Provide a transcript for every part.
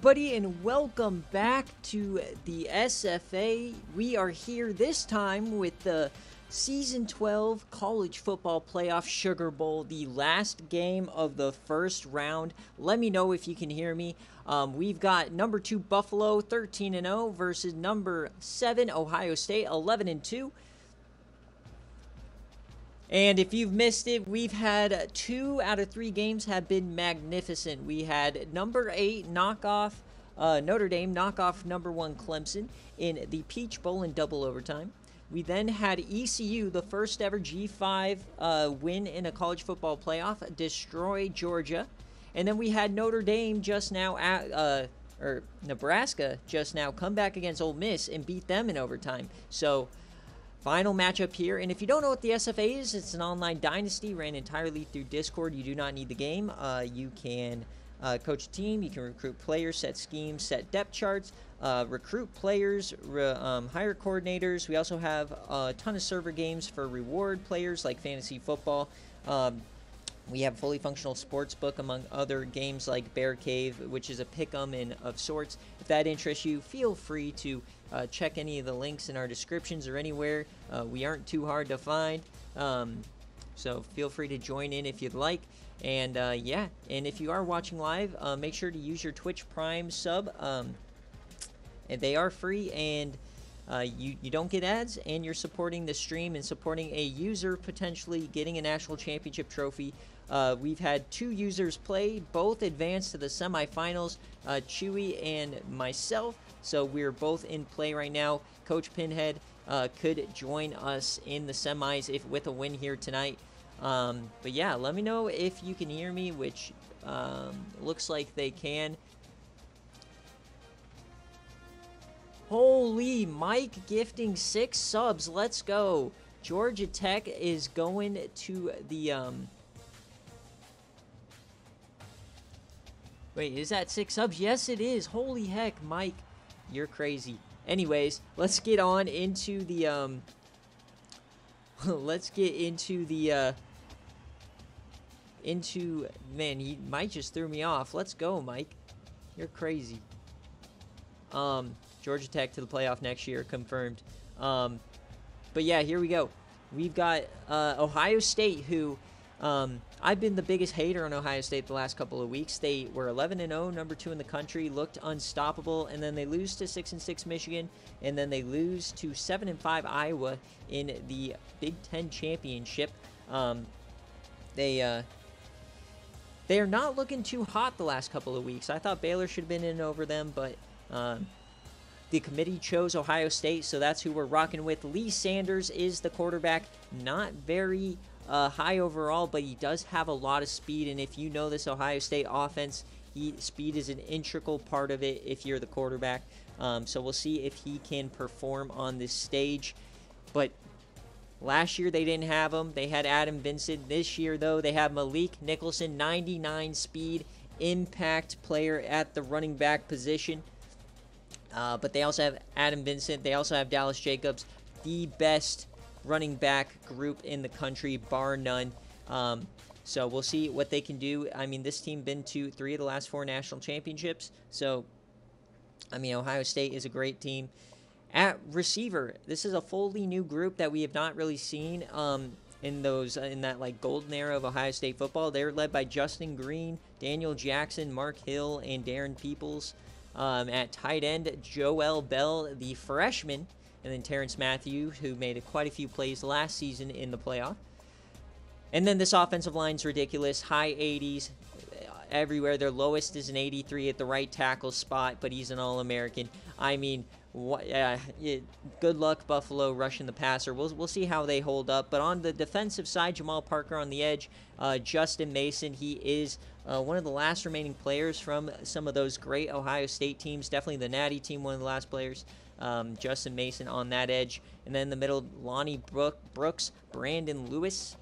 Buddy, and welcome back to the SFA. We are here this time with the Season 12 College Football Playoff Sugar Bowl, the last game of the first round. Let me know if you can hear me. We've got number 2 Buffalo 13-0 versus number 7 Ohio State 11-2. And if you've missed it, we've had 2 out of 3 games have been magnificent. We had number 8 knockoff Notre Dame knock off number 1 Clemson in the Peach Bowl in double overtime. We then had ECU, the first ever G5 win in a college football playoff, destroy Georgia. And then we had Notre Dame just now or Nebraska just now come back against Ole Miss and beat them in overtime. So final matchup here, and if you don't know what the SFA is, it's an online dynasty ran entirely through Discord. You do not need the game. You can coach a team, you can recruit players, set schemes, set depth charts, recruit players, hire coordinators. We also have a ton of server games for reward players like fantasy football. We have a fully functional sportsbook among other games like BearCave, which is a pick'em and of sorts. If that interests you, feel free to check any of the links in our descriptions or anywhere. We aren't too hard to find, so feel free to join in if you'd like. And yeah, and if you are watching live, make sure to use your Twitch Prime sub. And they are free, and you don't get ads, and you're supporting the stream and supporting a user potentially getting a national championship trophy. We've had 2 users play, both advanced to the semifinals, Chewy and myself. So we're both in play right now. Coach Pinhead could join us in the semis with a win here tonight. But yeah, let me know if you can hear me, which looks like they can. Holy, Mike gifting 6 subs. Let's go. Georgia Tech is going to the wait, is that 6 subs? Yes, it is. Holy heck, Mike. You're crazy. Anyways, let's get on into the let's get into the man, Mike just threw me off. Let's go, Mike. You're crazy. Georgia Tech to the playoff next year, confirmed. But yeah, here we go. We've got Ohio State, who I've been the biggest hater on Ohio State the last couple of weeks. They were 11-0, number 2 in the country, looked unstoppable, and then they lose to 6-6 Michigan, and then they lose to 7-5 Iowa in the Big Ten championship. They are not looking too hot the last couple of weeks. I thought Baylor should have been in over them, but the committee chose Ohio State, so that's who we're rocking with. Lee Sanders is the quarterback. Not very high overall, but he does have a lot of speed, and if you know this Ohio State offense, speed is an integral part of it if you're the quarterback. So we'll see if he can perform on this stage. But last year they didn't have him. They had Adam Vincent. This year, though, they have Malik Nicholson, 99 speed, impact player at the running back position. But they also have Adam Vincent. They also have Dallas Jacobs, the best running back group in the country, bar none. So we'll see what they can do. I mean, this team been to 3 of the last 4 national championships. So, I mean, Ohio State is a great team. At receiver, this is a fully new group that we have not really seen in that like golden era of Ohio State football. They're led by Justin Green, Daniel Jackson, Mark Hill, and Darren Peoples. At tight end, Joel Bell, the freshman, and then Terrence Matthews, who made quite a few plays last season in the playoff. And then this offensive line's ridiculous, high 80s everywhere. Their lowest is an 83 at the right tackle spot, but he's an All-American. I mean, good luck, Buffalo, rushing the passer. We'll see how they hold up. But on the defensive side, Jamal Parker on the edge, Justin Mason, he is one of the last remaining players from some of those great Ohio State teams. Definitely the Natty team, one of the last players. Justin Mason on that edge. And then in the middle, Lonnie Brooks, Brandon Lewis.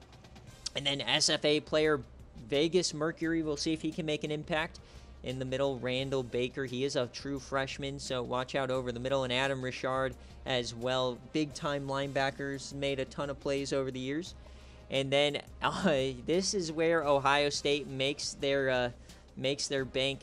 And then SFA player Vegas Mercury. We'll see if he can make an impact. In the middle, Randall Baker. He is a true freshman, so watch out over the middle. And Adam Richard as well. Big-time linebackers, made a ton of plays over the years. And then this is where Ohio State makes their bank.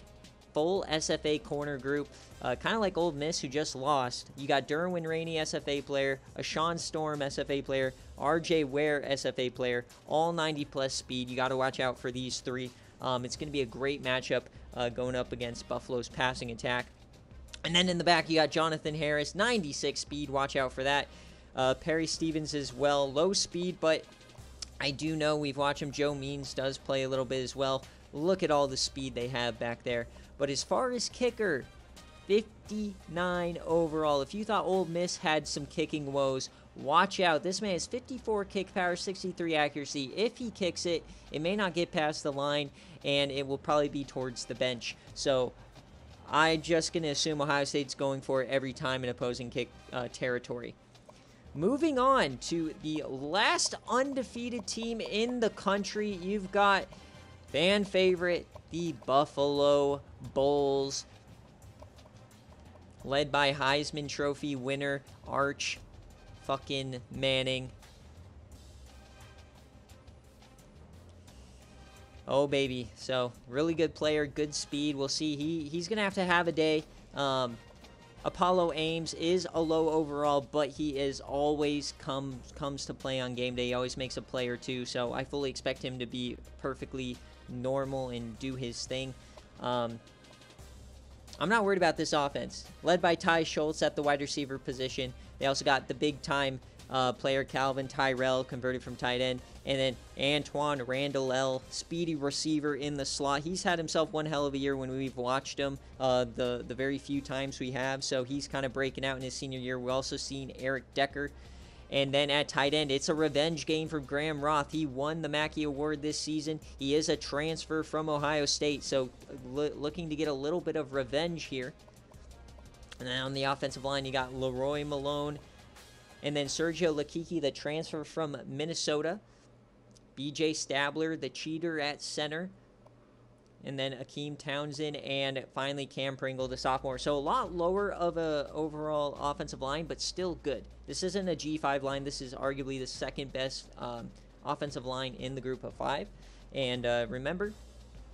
full SFA corner group, kind of like Ole Miss, who just lost. You got Derwin Rainey, SFA player, a Sean Storm, SFA player, RJ Ware, SFA player, all 90-plus speed. You got to watch out for these three. It's going to be a great matchup going up against Buffalo's passing attack. And then in the back, you got Jonathan Harris, 96 speed. Watch out for that. Perry Stevens as well, low speed, but I do know we've watched him. Joe Means does play a little bit as well. Look at all the speed they have back there. But as far as kicker, 59 overall. If you thought Ole Miss had some kicking woes, watch out. This man has 54 kick power, 63 accuracy. If he kicks it, it may not get past the line, and it will probably be towards the bench. So I'm just going to assume Ohio State's going for it every time in opposing kick territory. Moving on to the last undefeated team in the country, you've got fan favorite, the Buffalo Bulls, led by Heisman Trophy winner Arch fucking Manning. Oh, baby. So, really good player, good speed. We'll see. He's going to have a day. Apollo Ames is a low overall, but he is always comes to play on game day. He always makes a play or two, so I fully expect him to be perfectly normal and do his thing. I'm not worried about this offense. Led by Ty Schultz at the wide receiver position. They also got the big-time player Calvin Tyrell, converted from tight end. And then Antoine Randall, speedy receiver in the slot. He's had himself one hell of a year when we've watched him, the very few times we have. So he's kind of breaking out in his senior year. We've also seen Eric Decker. And then at tight end, it's a revenge game for Graham Roth. He won the Mackey Award this season. He is a transfer from Ohio State, so looking to get a little bit of revenge here. And then on the offensive line, you got Leroy Malone. And then Sergio Lakiki, the transfer from Minnesota. BJ Stabler, the cheater at center. And then Akeem Townsend, and finally Cam Pringle, the sophomore. So a lot lower of a overall offensive line, but still good. This isn't a G5 line. This is arguably the second best offensive line in the group of 5. And remember,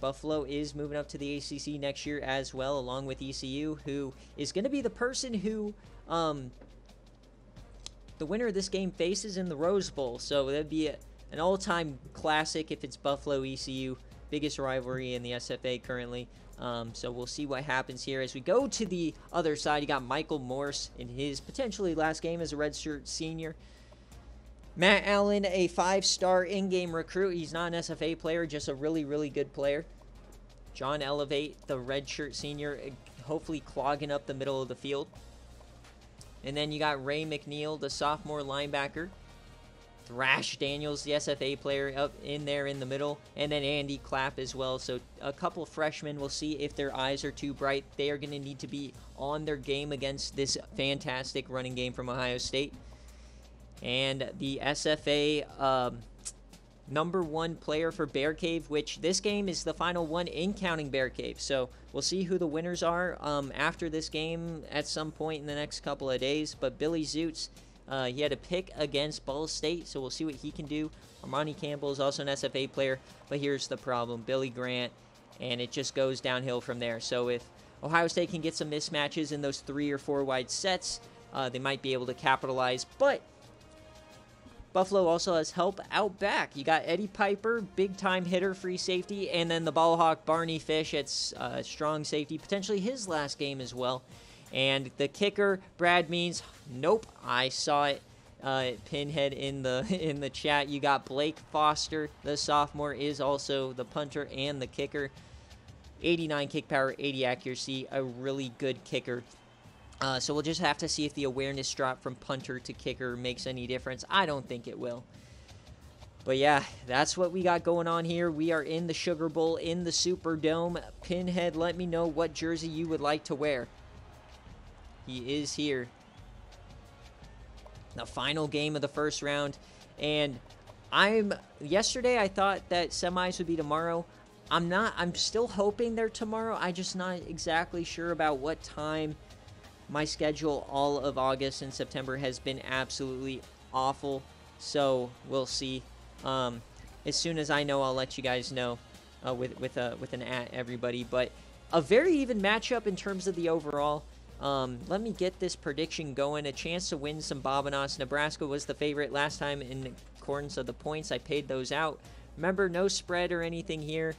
Buffalo is moving up to the ACC next year as well, along with ECU, who is going to be the person who the winner of this game faces in the Rose Bowl. So that'd be an all-time classic if it's Buffalo ECU. Biggest rivalry in the SFA currently. So we'll see what happens here. As we go to the other side, you got Michael Morse in his potentially last game as a redshirt senior. Matt Allen, a 5-star in-game recruit. He's not an SFA player, just a really, really good player. John Elevate, the redshirt senior, hopefully clogging up the middle of the field. And then you got Ray McNeil, the sophomore linebacker. Thrash Daniels, the SFA player, up in there in the middle. And then Andy Clapp as well. So a couple freshmen. We'll see if their eyes are too bright. They are going to need to be on their game against this fantastic running game from Ohio State. And the SFA #1 player for BearCave, which this game is the final one in counting BearCave. So we'll see who the winners are after this game at some point in the next couple of days. But Billy Zoots, he had a pick against Ball State, so we'll see what he can do. Armani Campbell is also an SFA player, but here's the problem. Billy Grant, and it just goes downhill from there. So if Ohio State can get some mismatches in those 3 or 4 wide sets, they might be able to capitalize. But Buffalo also has help out back. You got Eddie Piper, big-time hitter, free safety, and then the ball hawk Barney Fish at strong safety, potentially his last game as well. And the kicker, Brad Means, nope, I saw it. Pinhead in the chat. You got Blake Foster, the sophomore, is also the punter and the kicker. 89 kick power, 80 accuracy, a really good kicker. So we'll just have to see if the awareness drop from punter to kicker makes any difference. I don't think it will. But yeah, that's what we got going on here. We are in the Sugar Bowl in the Superdome. Pinhead, let me know what jersey you would like to wear. He is here. The final game of the first round. And yesterday I thought that semis would be tomorrow. I'm still hoping they're tomorrow. I'm just not exactly sure about what time. My schedule all of August and September has been absolutely awful. So we'll see. As soon as I know, I'll let you guys know with an @ everybody. But a very even matchup in terms of the overall. Let me get this prediction going. A chance to win some Bobinos. Nebraska was the favorite last time in accordance of the points. I paid those out. Remember, no spread or anything here.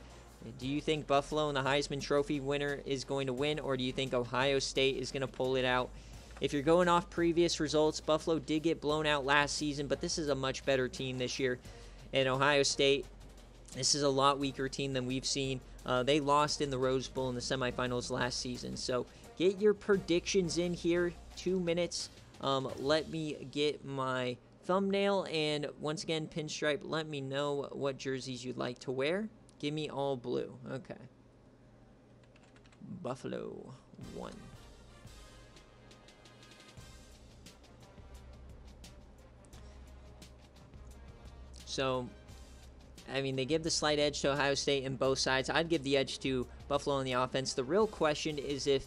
Do you think Buffalo and the Heisman Trophy winner is going to win, or do you think Ohio State is going to pull it out? If you're going off previous results, Buffalo did get blown out last season, but this is a much better team this year. And Ohio State, this is a lot weaker team than we've seen. They lost in the Rose Bowl in the semifinals last season. So get your predictions in here. 2 minutes. Let me get my thumbnail. And once again, Pinstripe, let me know what jerseys you'd like to wear. Give me all blue. Okay. Buffalo 1. So, I mean, they give the slight edge to Ohio State in both sides. I'd give the edge to Buffalo on the offense. The real question is if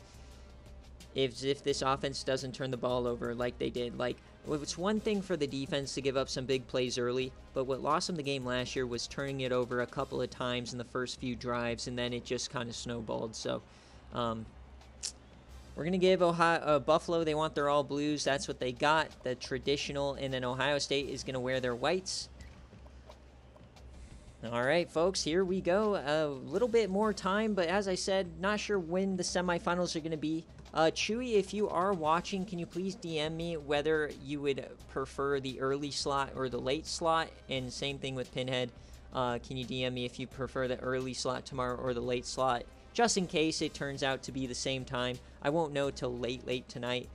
this offense doesn't turn the ball over like they did. Like, it's one thing for the defense to give up some big plays early, but what lost them the game last year was turning it over a couple of times in the first few drives, and then it just kind of snowballed. So, we're going to give Buffalo, they want their all blues. That's what they got, the traditional, and then Ohio State is going to wear their whites. All right, folks, here we go. A little bit more time, but as I said, not sure when the semifinals are going to be. Chewy, if you are watching, can you please DM me whether you would prefer the early slot or the late slot? And same thing with Pinhead. Can you DM me if you prefer the early slot tomorrow or the late slot? Just in case it turns out to be the same time. I won't know till late tonight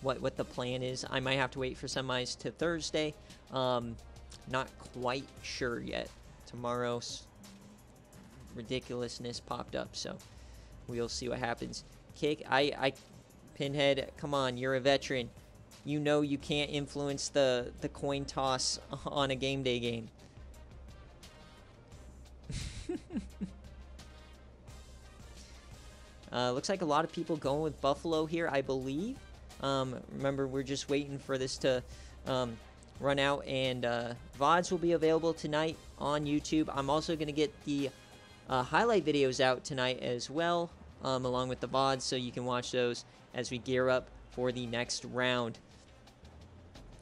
what the plan is. I might have to wait for semis to Thursday. Not quite sure yet. Tomorrow's ridiculousness popped up, so we'll see what happens. Kick, Pinhead, come on, you're a veteran. You know you can't influence the coin toss on a game day game. Looks like a lot of people going with Buffalo here, I believe. Remember, we're just waiting for this to run out, and VODs will be available tonight on YouTube. I'm also going to get the highlight videos out tonight as well, along with the VODs, so you can watch those as we gear up for the next round.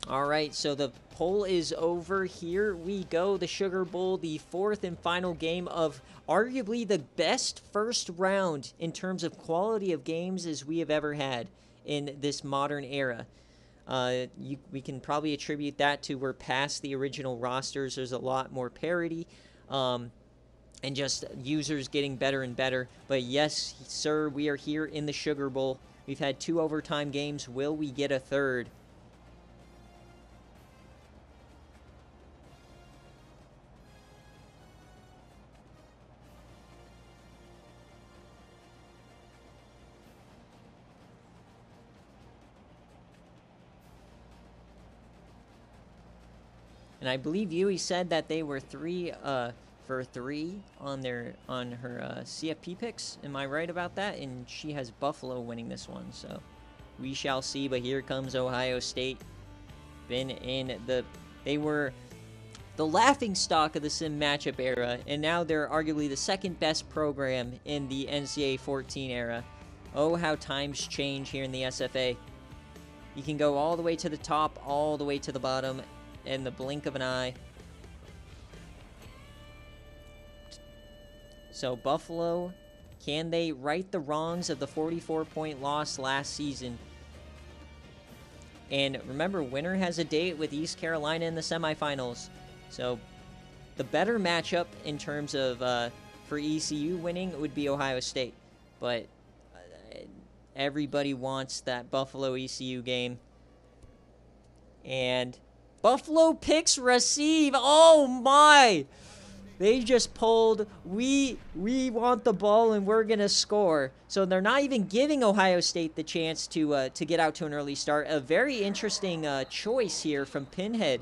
All right, so the poll is over. Here we go, the Sugar Bowl, the fourth and final game of arguably the best first round in terms of quality of games as we have ever had in this modern era. We can probably attribute that to we're past the original rosters. There's a lot more parity, and just users getting better and better. But yes, sir, we are here in the Sugar Bowl. We've had 2 overtime games. Will we get a third? And I believe Yui said that they were 3 for 3 on her CFP picks. Am I right about that? And she has Buffalo winning this one, so we shall see. But here comes Ohio State. They were the laughingstock of the sim matchup era, and now they're arguably the second best program in the NCAA 14 era. Oh, how times change here in the SFA. You can go all the way to the top, all the way to the bottom, in the blink of an eye. So Buffalo, can they right the wrongs of the 44-point loss last season? And remember, winner has a date with East Carolina in the semifinals. So the better matchup in terms of for ECU winning would be Ohio State. But everybody wants that Buffalo ECU game. And Buffalo picks receive. Oh my! They just pulled, we want the ball and we're going to score. So they're not even giving Ohio State the chance to get out to an early start. A very interesting choice here from Pinhead.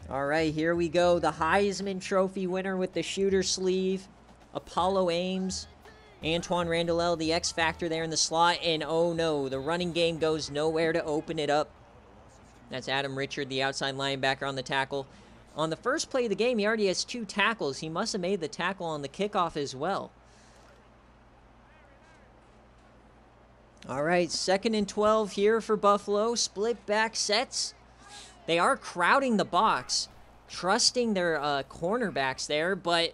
All right, here we go. The Heisman Trophy winner with the shooter sleeve. Apollo Ames. Antoine Randall, the X factor there in the slot. And oh no, the running game goes nowhere to open it up. That's Adam Richard, the outside linebacker, on the tackle. On the first play of the game, he already has 2 tackles. He must have made the tackle on the kickoff as well. All right, 2nd and 12 here for Buffalo. Split back sets. They are crowding the box, trusting their cornerbacks there, but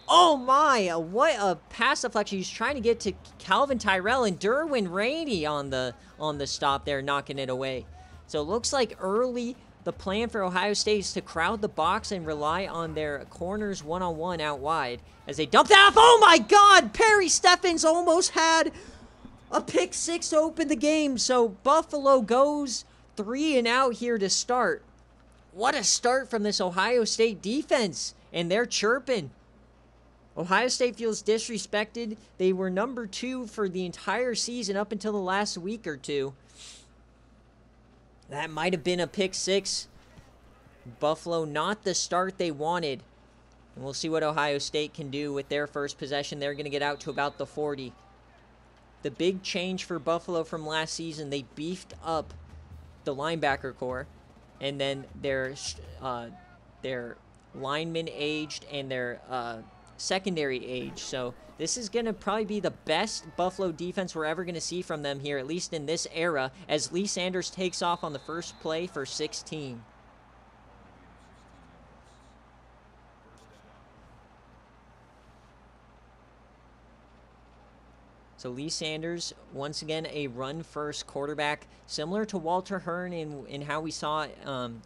oh my, what a pass deflection. He's trying to get to Calvin Tyrell, and Derwin Rainey on the stop there, knocking it away. So it looks like early the plan for Ohio State is to crowd the box and rely on their corners one-on-one out wide as they dump that off. Oh my God, Perry Steffens almost had a pick 6 to open the game. So Buffalo goes 3 and out here to start. What a start from this Ohio State defense, and they're chirping. Ohio State feels disrespected. They were number 2 for the entire season up until the last week or two. That might have been a pick 6. Buffalo, not the start they wanted. And we'll see what Ohio State can do with their first possession. They're going to get out to about the 40. The big change for Buffalo from last season, they beefed up the linebacker core, and then their linemen aged and their secondary age. So this is going to probably be the best Buffalo defense we're ever going to see from them here, at least in this era, as Lee Sanders takes off on the first play for 16. So Lee Sanders, once again, a run-first quarterback, similar to Walter Hearn in how we saw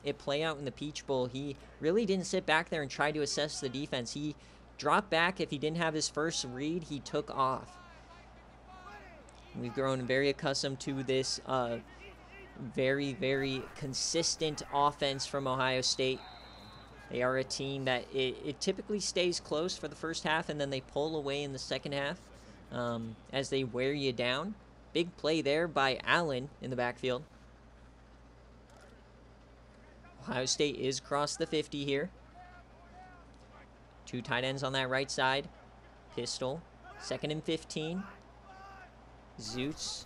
it play out in the Peach Bowl. He really didn't sit back there and try to assess the defense. He dropped back. If he didn't have his first read, he took off. We've grown very accustomed to this very, very consistent offense from Ohio State. They are a team that it typically stays close for the first half, and then they pull away in the second half. As they wear you down. Big play there by Allen in the backfield. Ohio State is across the 50 here. 2 tight ends on that right side. Pistol. 2nd and 15. Zoots.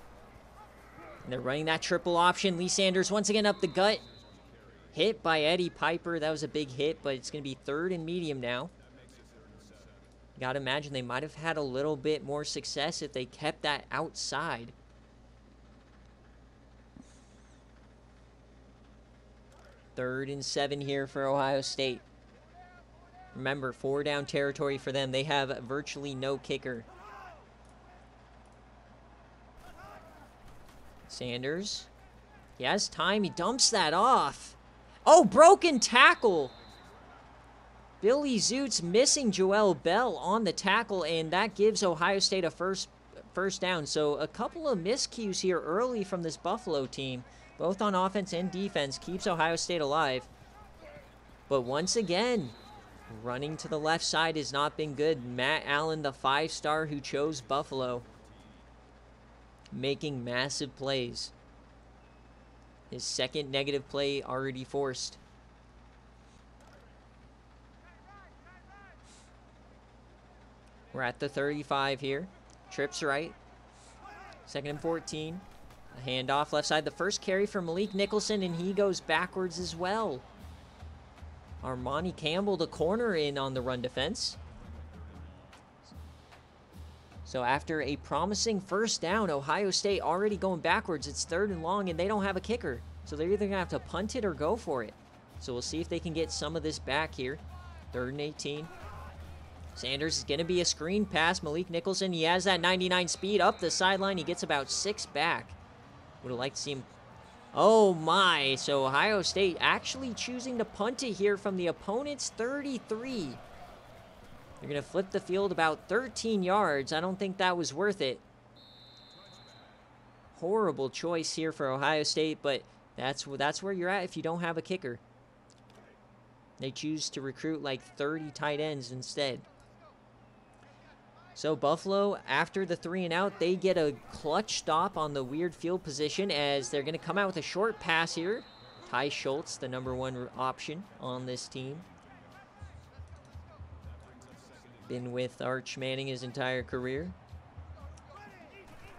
And they're running that triple option. Lee Sanders once again up the gut. Hit by Eddie Piper. That was a big hit, but it's going to be 3rd and medium now. Got to imagine they might have had a little bit more success if they kept that outside. Third and 7 here for Ohio State. Remember, 4 down territory for them. They have virtually no kicker. Sanders. He has time. He dumps that off. Oh, broken tackle. Billy Zoots missing Joel Bell on the tackle, and that gives Ohio State a first down. So a couple of miscues here early from this Buffalo team, both on offense and defense, keeps Ohio State alive. But once again, running to the left side has not been good. Matt Allen, the 5-star who chose Buffalo, making massive plays. His 2nd negative play already forced. We're at the 35 here. Trips right. 2nd and 14. A handoff left side. The first carry for Malik Nicholson, and he goes backwards as well. Armani Campbell, the corner, in on the run defense. So after a promising first down, Ohio State already going backwards. It's 3rd and long, and they don't have a kicker. So they're either going to have to punt it or go for it. So we'll see if they can get some of this back here. 3rd and 18. Sanders is going to be a screen pass. Malik Nicholson, he has that 99 speed up the sideline. He gets about 6 back. Would have liked to see him. Oh my, so Ohio State actually choosing to punt it here from the opponent's 33. They're going to flip the field about 13 yards. I don't think that was worth it. Horrible choice here for Ohio State, but that's where you're at if you don't have a kicker. They choose to recruit like 30 tight ends instead. So Buffalo, after the 3 and out, they get a clutch stop on the weird field position as they're going to come out with a short pass here. Ty Schultz, the #1 option on this team. Been with Arch Manning his entire career.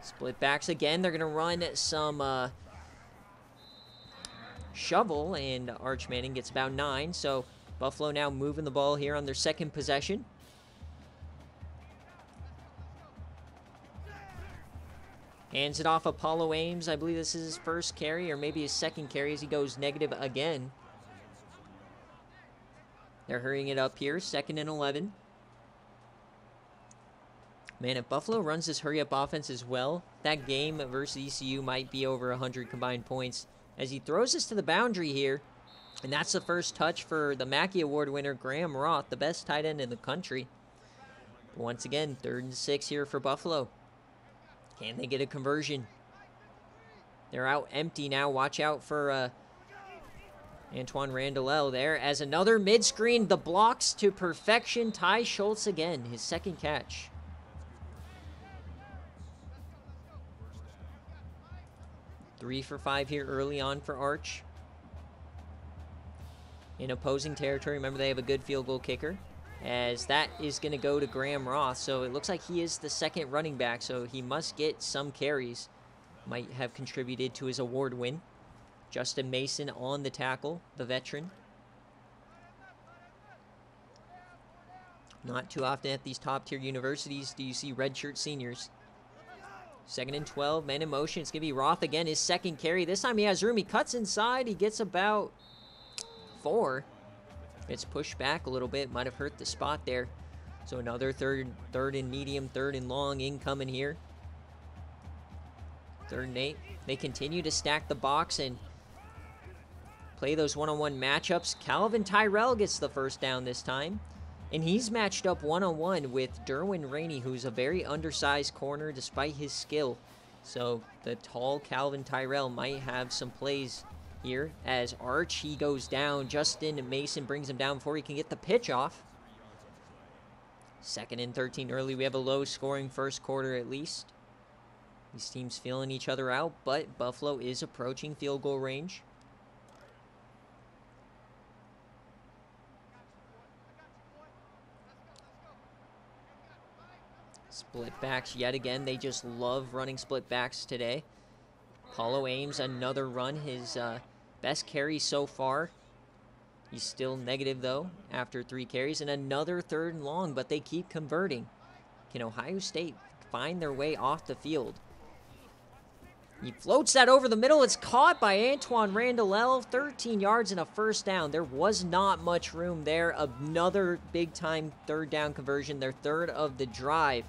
Split backs again. They're going to run some shovel, and Arch Manning gets about 9. So Buffalo now moving the ball here on their second possession. Hands it off Apollo Ames. I believe this is his first carry or maybe his second carry as he goes negative again. They're hurrying it up here. 2nd and 11. Man, if Buffalo runs this hurry-up offense as well, that game versus ECU might be over 100 combined points. As he throws this to the boundary here, and that's the first touch for the Mackey Award winner, Graham Roth, the best tight end in the country. But once again, 3rd and 6 here for Buffalo. Can they get a conversion? They're out empty now. Watch out for Antoine Randall there as another mid-screen. The blocks to perfection. Ty Schultz again, his second catch. Three for 5 here early on for Arch. In opposing territory, remember they have a good field goal kicker, as that is going to go to Graham Roth. So it looks like he is the second running back, so he must get some carries. Might have contributed to his award win. Justin Mason on the tackle, the veteran. Not too often at these top-tier universities do you see redshirt seniors. 2nd and 12, man in motion. It's going to be Roth again, his second carry. This time he has room. He cuts inside. He gets about 4. It's pushed back a little bit. Might have hurt the spot there. So another third and medium, 3rd and long incoming here. 3rd and 8. They continue to stack the box and play those one-on-one matchups. Calvin Tyrell gets the first down this time. And he's matched up one-on-one with Derwin Rainey, who's a very undersized corner despite his skill. So the tall Calvin Tyrell might have some plays here. As Arch, he goes down. Justin Mason brings him down before he can get the pitch off. 2nd and 13 early. We have a low-scoring first quarter at least. These teams feeling each other out, but Buffalo is approaching field goal range. Split backs yet again. They just love running split backs today. Apollo Ames, another run. His best carry so far. He's still negative, though, after 3 carries. And another 3rd and long, but they keep converting. Can Ohio State find their way off the field? He floats that over the middle. It's caught by Antoine Randall, 13 yards and a first down. There was not much room there. Another big-time 3rd down conversion, their 3rd of the drive.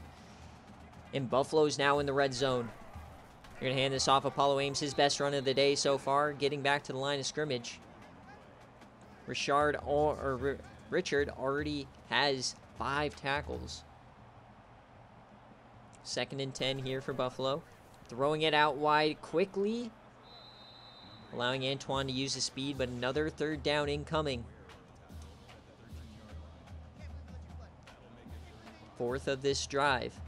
And Buffalo's now in the red zone. They're going to hand this off. Apollo Ames, his best run of the day so far, getting back to the line of scrimmage. Richard already has 5 tackles. 2nd and 10 here for Buffalo. Throwing it out wide quickly, allowing Antoine to use his speed, but another 3rd down incoming. 4th of this drive.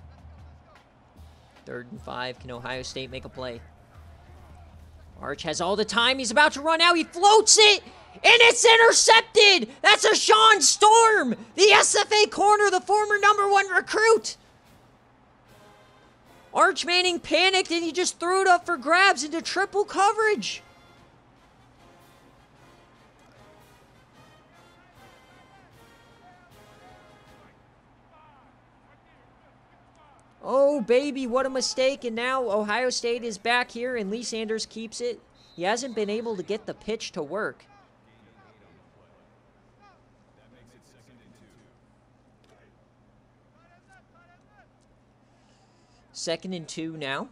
3rd and 5. Can Ohio State make a play? Arch has all the time. He's about to run out. He floats it, and it's intercepted. That's a Sean Storm, the SFA corner, the former #1 recruit. Arch Manning panicked, and he just threw it up for grabs into triple coverage. Oh, baby, what a mistake. And now Ohio State is back here, and Lee Sanders keeps it. He hasn't been able to get the pitch to work. Second and 2 now.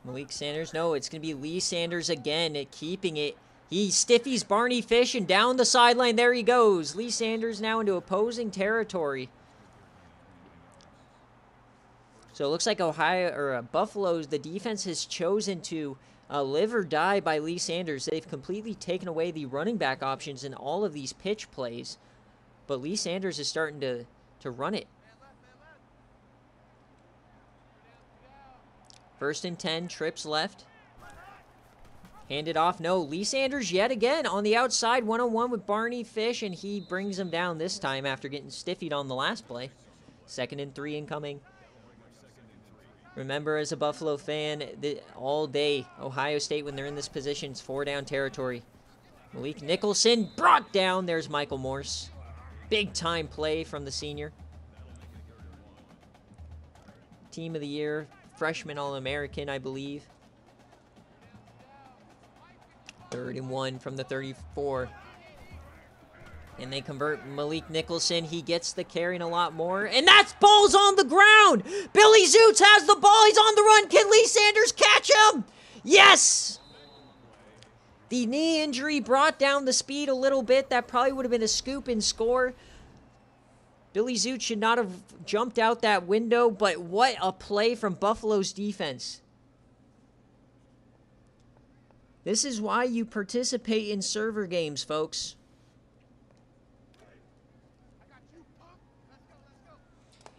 Malik Sanders. No, it's going to be Lee Sanders again at keeping it. He stiffies Barney Fish, and down the sideline, there he goes. Lee Sanders now into opposing territory. So it looks like Buffalo's, the defense has chosen to live or die by Lee Sanders. They've completely taken away the running back options in all of these pitch plays. But Lee Sanders is starting to run it. 1st and 10, trips left. Hand it off. No, Lee Sanders yet again on the outside, one-on-one with Barney Fish, and he brings him down this time after getting stiffied on the last play. 2nd and 3 incoming. Remember, as a Buffalo fan, all day, Ohio State, when they're in this position, it's 4-down territory. Malik Nicholson brought down. There's Michael Morse. Big time play from the senior. Team of the year, freshman All-American, I believe. 3rd and 1 from the 34. And they convert Malik Nicholson. He gets the carry and a lot more. And that's ball's on the ground. Billy Zoots has the ball. He's on the run. Can Lee Sanders catch him? Yes! The knee injury brought down the speed a little bit. That probably would have been a scoop and score. Billy Zoots should not have jumped out that window, but what a play from Buffalo's defense. This is why you participate in server games, folks.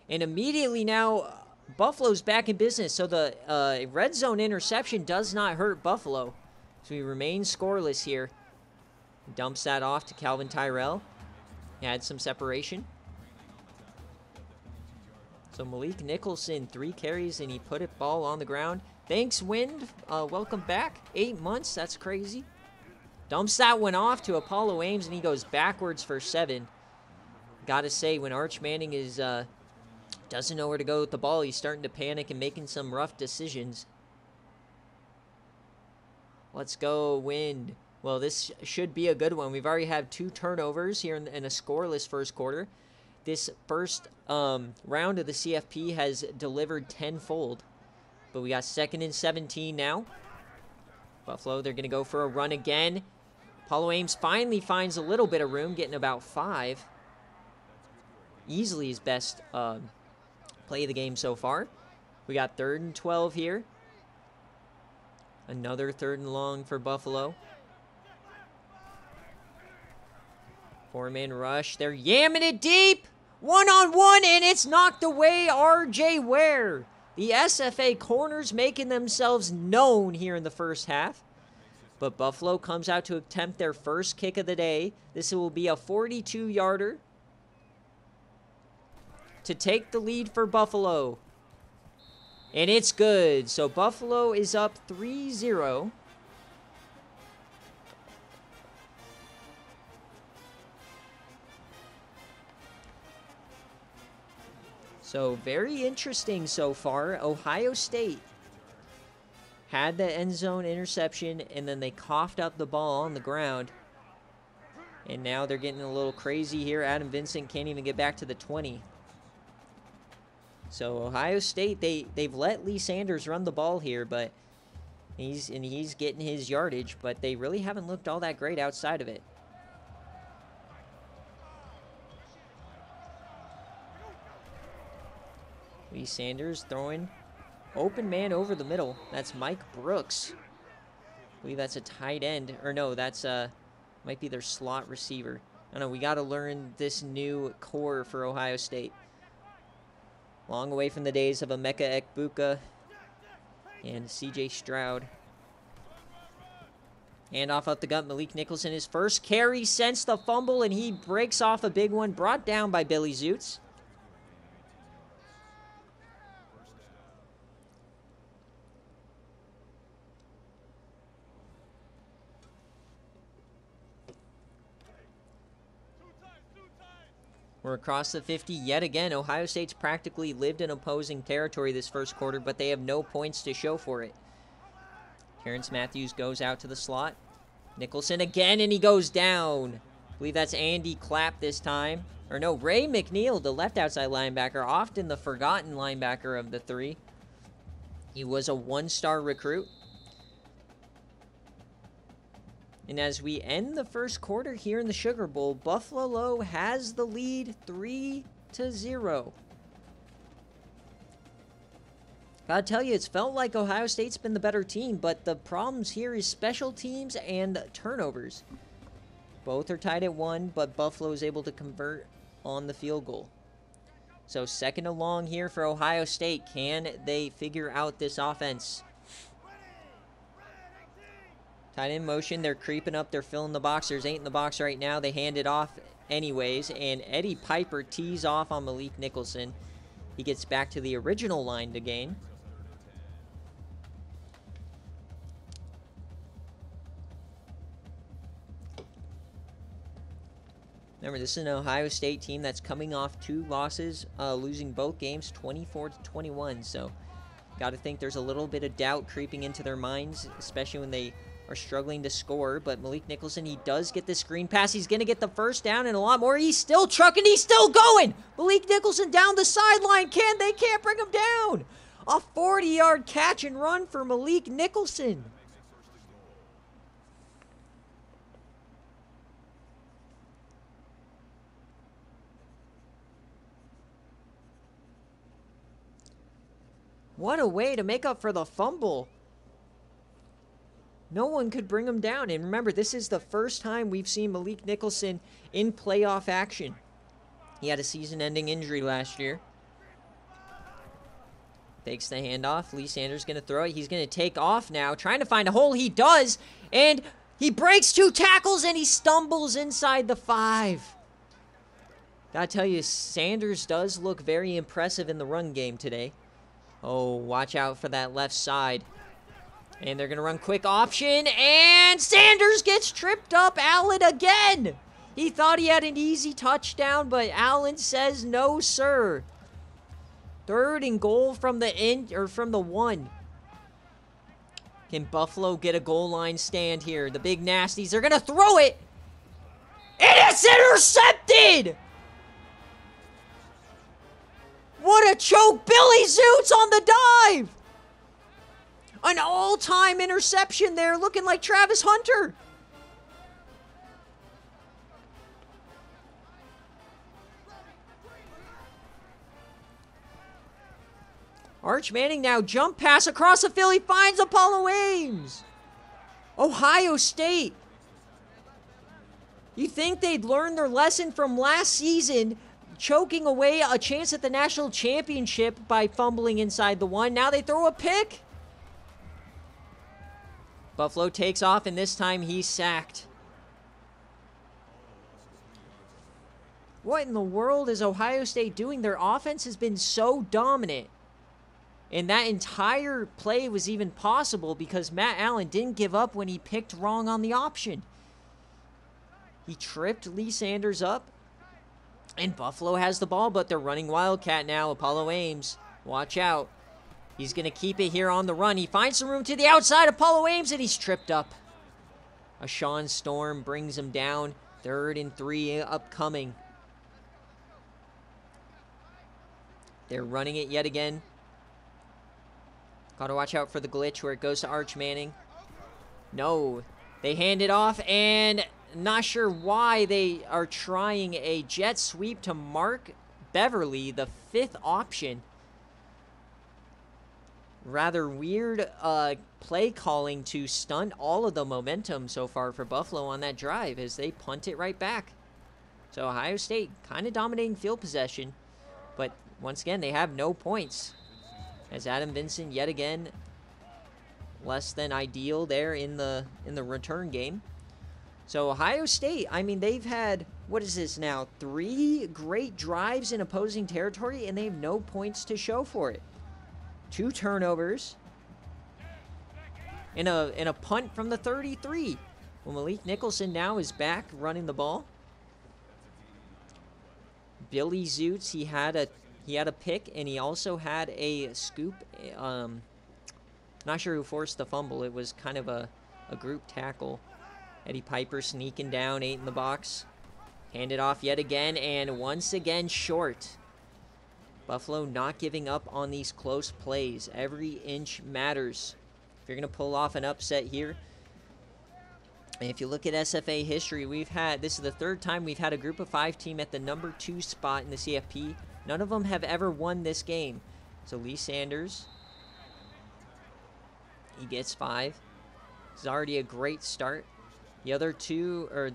And immediately now, Buffalo's back in business. So the red zone interception does not hurt Buffalo. So we remain scoreless here. Dumps that off to Calvin Tyrell. Had some separation. So Malik Nicholson, 3 carries, and he put it ball on the ground. Thanks, Wind. Welcome back. 8 months. That's crazy. Dumps that one off to Apollo Ames, and he goes backwards for 7. Gotta say, when Arch Manning is... doesn't know where to go with the ball, he's starting to panic and making some rough decisions. Let's go, Wind. Well, this should be a good one. We've already had 2 turnovers here in a scoreless first quarter. This first round of the CFP has delivered tenfold. But we got 2nd and 17 now. Buffalo, they're going to go for a run again. Apollo Ames finally finds a little bit of room, getting about 5. Easily his best play of the game so far. We got 3rd and 12 here. Another 3rd and long for Buffalo. 4-man rush. They're yamming it deep. 1-on-1, and it's knocked away. R.J. Ware. The SFA corners making themselves known here in the first half. But Buffalo comes out to attempt their first kick of the day. This will be a 42-yarder to take the lead for Buffalo. And it's good. So Buffalo is up 3-0. So very interesting so far. Ohio State had the end zone interception, and then they coughed up the ball on the ground. And now they're getting a little crazy here. Adam Vincent can't even get back to the 20. So Ohio State, they've let Lee Sanders run the ball here, but he's getting his yardage, but they really haven't looked all that great outside of it. Lee Sanders throwing open man over the middle. That's Mike Brooks. I believe that's a tight end. Or no, that's might be their slot receiver. I don't know, we got to learn this new core for Ohio State. Long away from the days of Emeka Ekbuka and C.J. Stroud. Hand off up the gut, Malik Nicholson. His first carry since the fumble, and he breaks off a big one, brought down by Billy Zoots. We're across the 50 yet again. Ohio State's practically lived in opposing territory this first quarter, but they have no points to show for it. Terrence Matthews goes out to the slot. Nicholson again, and he goes down. I believe that's Andy Clapp this time. Or no, Ray McNeil, the left outside linebacker, often the forgotten linebacker of the 3. He was a 1-star recruit. And as we end the first quarter here in the Sugar Bowl, Buffalo has the lead 3-0. Gotta tell you, it's felt like Ohio State's been the better team, but the problems here is special teams and turnovers. Both are tied at 1, but Buffalo is able to convert on the field goal. So 2nd and long here for Ohio State. Can they figure out this offense? Tight end motion, they're creeping up, they're filling the box. There's 8 in the box right now. They hand it off anyways, and Eddie Piper tees off on Malik Nicholson. He gets back to the original line to gain. Remember, this is an Ohio State team that's coming off 2 losses, losing both games 24-21. So, got to think there's a little bit of doubt creeping into their minds, especially when they are struggling to score. But Malik Nicholson, he does get the screen pass. He's going to get the first down and a lot more. He's still trucking. He's still going. Malik Nicholson down the sideline. They can't bring him down. A 40-yard catch and run for Malik Nicholson. What a way to make up for the fumble. No one could bring him down. And remember, this is the first time we've seen Malik Nicholson in playoff action. He had a season-ending injury last year. Fakes the handoff. Lee Sanders going to throw it. He's going to take off now, trying to find a hole. He does. And he breaks 2 tackles and he stumbles inside the 5. Gotta tell you, Sanders does look very impressive in the run game today. Oh, watch out for that left side. And they're going to run quick option. And Sanders gets tripped up. Allen again. He thought he had an easy touchdown, but Allen says no, sir. 3rd and goal from the 1. Can Buffalo get a goal line stand here? The big nasties are going to throw it. And it's intercepted. What a choke. Billy Zoots on the dive. An all-time interception there, looking like Travis Hunter. Arch Manning now jump pass across the field. He finds Apollo Ames. Ohio State. You think they'd learn their lesson from last season, choking away a chance at the national championship by fumbling inside the 1. Now they throw a pick. Buffalo takes off, and this time he's sacked. What in the world is Ohio State doing? Their offense has been so dominant. And that entire play was even possible because Matt Allen didn't give up when he picked wrong on the option. He tripped Lee Sanders up. And Buffalo has the ball, but they're running Wildcat now. Apollo Ames, watch out. He's going to keep it here on the run. He finds some room to the outside. Apollo Ames, and he's tripped up. A Sean Storm brings him down. 3rd and 3 upcoming. They're running it yet again. Got to watch out for the glitch where it goes to Arch Manning. No, they hand it off, and not sure why they are trying a jet sweep to Mark Beverly, the 5th option. Rather weird play calling to stunt all of the momentum so far for Buffalo on that drive as they punt it right back. So Ohio State kind of dominating field possession, but once again they have no points. As Adam Vinson yet again less than ideal there in the return game. So Ohio State, I mean, they've had, what is this now, 3 great drives in opposing territory, and they have no points to show for it. 2 turnovers, and a punt from the 33. Well, Malik Nicholson now is back running the ball. Billy Zoots, he had a pick, and he also had a scoop. Not sure who forced the fumble. It was kind of a group tackle. Eddie Piper sneaking down, 8 in the box. Hand it off yet again, and once again short. Buffalo not giving up on these close plays. Every inch matters. If you're going to pull off an upset here. And if you look at SFA history, this is the 3rd time we've had a group of 5 team at the number 2 spot in the CFP. None of them have ever won this game. So Lee Sanders, he gets 5. This is already a great start. The other 2, or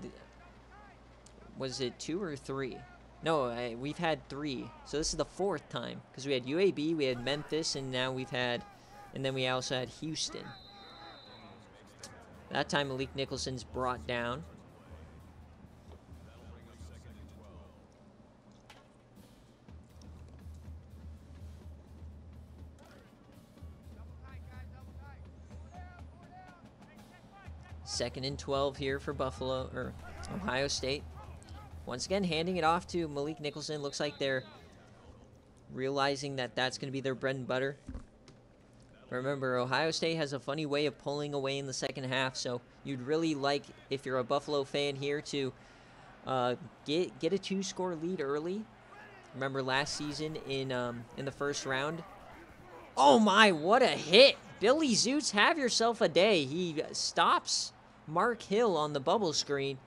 was it 2 or 3? No, we've had 3. So this is the 4th time. Because we had UAB, we had Memphis, and now and then we also had Houston. That time Malik Nicholson's brought down. Second and 12 here for Buffalo, or Ohio State. Once again, handing it off to Malik Nicholson. Looks like they're realizing that that's going to be their bread and butter. But remember, Ohio State has a funny way of pulling away in the second half, so you'd really like, if you're a Buffalo fan here, to get a 2-score lead early. Remember last season in the first round? Oh my, what a hit! Billy Zoots, have yourself a day. He stops Mark Hill on the bubble screen,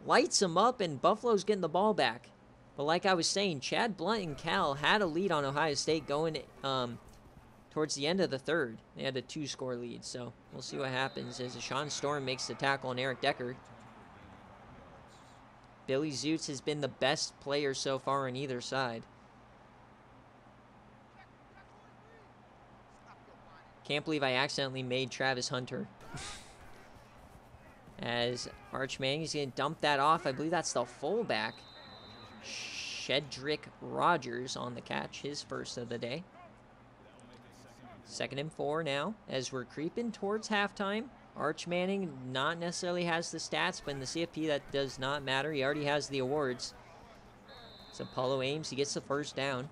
lights him up, and Buffalo's getting the ball back. But like I was saying, Chad Blunt and Cal had a lead on Ohio State going towards the end of the third. They had a 2-score lead, so we'll see what happens as Sean Storm makes the tackle on Eric Decker. Billy Zoots has been the best player so far on either side. Can't believe I accidentally made Travis Hunter. As Arch Manning's going to dump that off. I believe that's the fullback. Shedrick Rogers on the catch, his first of the day. 2nd and 4 now as we're creeping towards halftime. Arch Manning not necessarily has the stats, but in the CFP that does not matter. He already has the awards. So Apollo Ames, he gets the first down.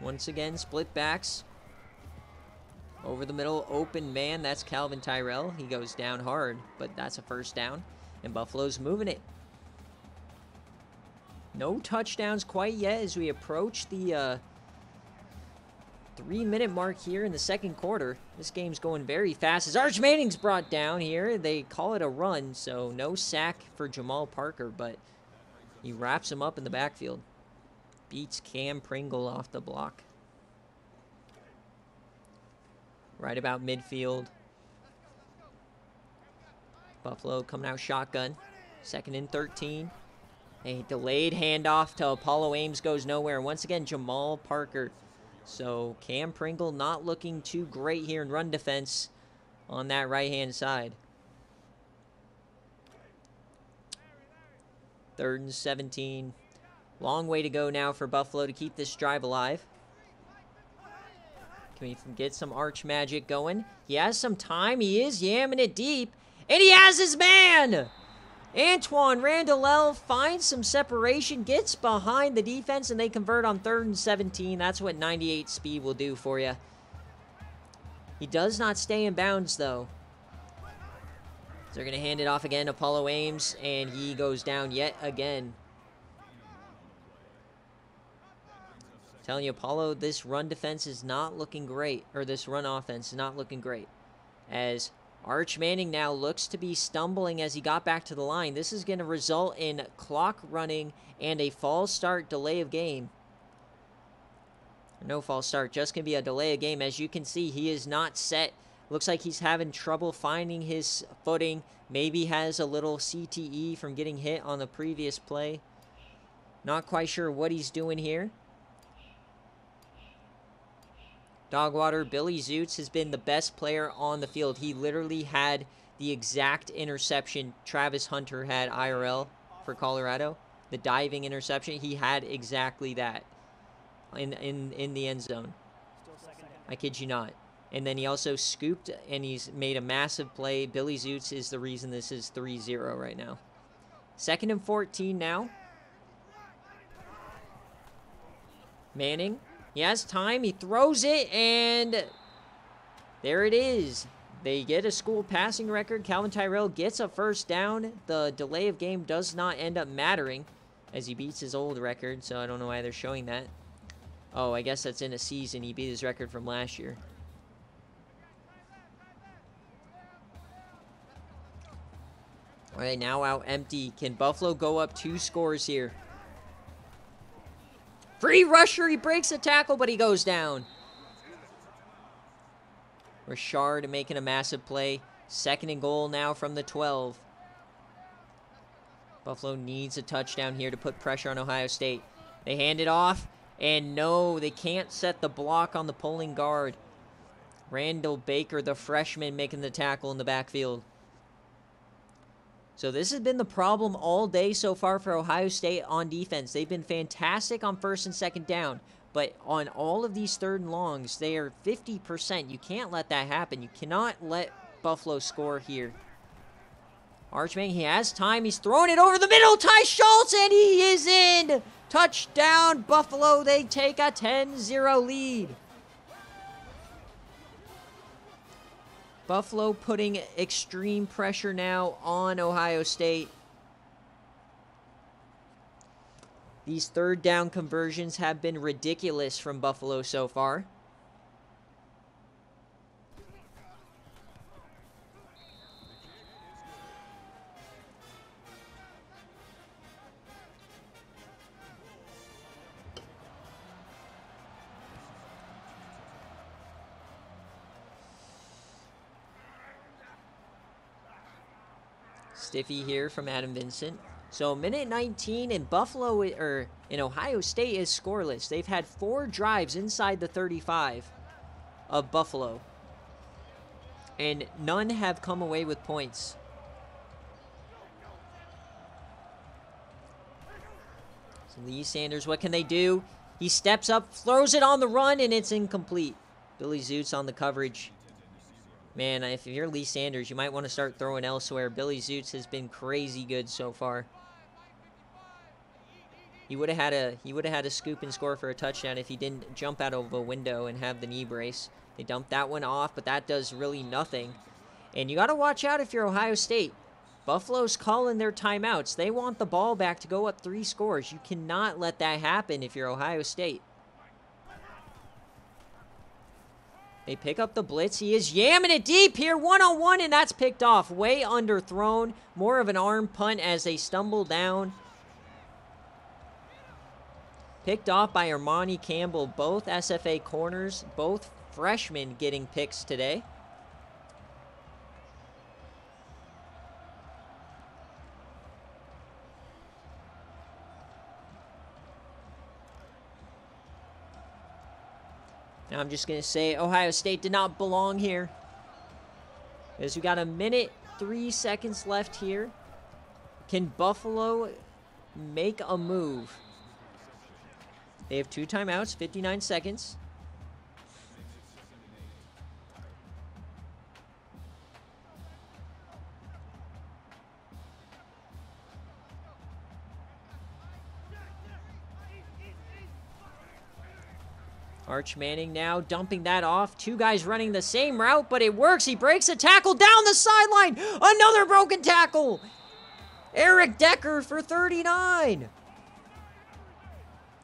Once again, split backs. Over the middle, open man. That's Calvin Tyrell. He goes down hard, but that's a first down. And Buffalo's moving it. No touchdowns quite yet as we approach the 3-minute mark here in the second quarter. This game's going very fast as Arch Manning's brought down here. They call it a run, so no sack for Jamal Parker, but he wraps him up in the backfield. Beats Cam Pringle off the block. Right about midfield. Buffalo coming out shotgun. 2nd and 13. A delayed handoff to Apollo Ames goes nowhere. Once again, Jamal Parker. So Cam Pringle not looking too great here in run defense on that right-hand side. 3rd and 17. Long way to go now for Buffalo to keep this drive alive. Can we get some Arch magic going? He has some time. He is yamming it deep. And he has his man! Antoine Randall finds some separation, gets behind the defense, and they convert on 3rd and 17. That's what 98 speed will do for you. He does not stay in bounds, though. So they're going to hand it off again to Apollo Ames, and he goes down yet again. Telling you, Apollo, this run defense is not looking great, or this run offense is not looking great. As Arch Manning now looks to be stumbling as he got back to the line. This is going to result in clock running and a false start, delay of game. No false start, just going to be a delay of game. As you can see, he is not set. Looks like he's having trouble finding his footing. Maybe has a little CTE from getting hit on the previous play. Not quite sure what he's doing here. Dogwater, Billy Zoots has been the best player on the field. He literally had the exact interception Travis Hunter had IRL for Colorado. The diving interception, he had exactly that in the end zone. I kid you not. And then he also scooped, and he's made a massive play. Billy Zoots is the reason this is 3-0 right now. 2nd and 14 now. Manning. He has time. He throws it, and there it is. They get a school passing record. Calvin Tyrell gets a first down. The delay of game does not end up mattering as he beats his old record, so I don't know why they're showing that. Oh, I guess that's in a season. He beat his record from last year. All right, now out empty. Can Buffalo go up 2 scores here? Free rusher, he breaks a tackle, but he goes down. Richard making a massive play. 2nd and goal now from the 12. Buffalo needs a touchdown here to put pressure on Ohio State. They hand it off, and no, they can't set the block on the pulling guard. Randall Baker, the freshman, making the tackle in the backfield. So this has been the problem all day so far for Ohio State on defense. They've been fantastic on 1st and 2nd down, But on all of these 3rd and longs, they are 50%. You can't let that happen. You cannot let Buffalo score here. Archman, he has time. He's throwing it over the middle. Ty Schultz, and he is in. Touchdown, Buffalo. They take a 10-0 lead. Buffalo putting extreme pressure now on Ohio State. These 3rd down conversions have been ridiculous from Buffalo so far. Stiffy here from Adam Vincent. So minute 19 in Buffalo, or in Ohio State, is scoreless. They've had 4 drives inside the 35 of Buffalo, and none have come away with points. So Lee Sanders, what can they do? He steps up, throws it on the run, and it's incomplete. Billy Zutz on the coverage. Man, if you're Lee Sanders, you might want to start throwing elsewhere. Billy Zutz has been crazy good so far. He would have had a scoop and score for a touchdown if he didn't jump out of a window and have the knee brace. They dumped that one off, but that does really nothing. And you got to watch out if you're Ohio State. Buffalo's calling their timeouts. They want the ball back to go up 3 scores. You cannot let that happen if you're Ohio State. They pick up the blitz. He is yamming it deep here, one-on-one, and that's picked off. Way underthrown. More of an arm punt as they stumble down. Picked off by Armani Campbell. Both SFA corners, both freshmen getting picks today. Now I'm just going to say Ohio State did not belong here. As we got a minute, 3 seconds left here. Can Buffalo make a move? They have 2 timeouts, 59 seconds. Arch Manning now dumping that off. 2 guys running the same route, but it works. He breaks a tackle down the sideline. Another broken tackle. Eric Decker for 39.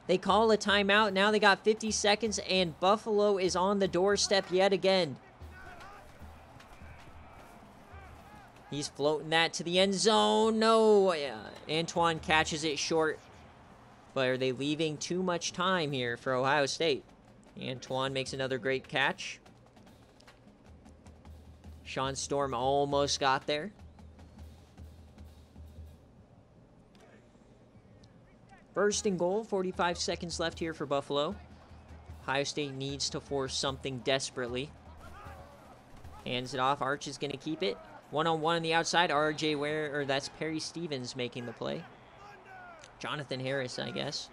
They call a timeout. Now they got 50 seconds, and Buffalo is on the doorstep yet again. He's floating that to the end zone. No, Antoine catches it short. But are they leaving too much time here for Ohio State? Antoine makes another great catch. Sean Storm almost got there. First and goal, 45 seconds left here for Buffalo. Ohio State needs to force something desperately. Hands it off. Arch is going to keep it. One-on-one on the outside. RJ Ware, or that's Perry Stevens making the play. Jonathan Harris, I guess.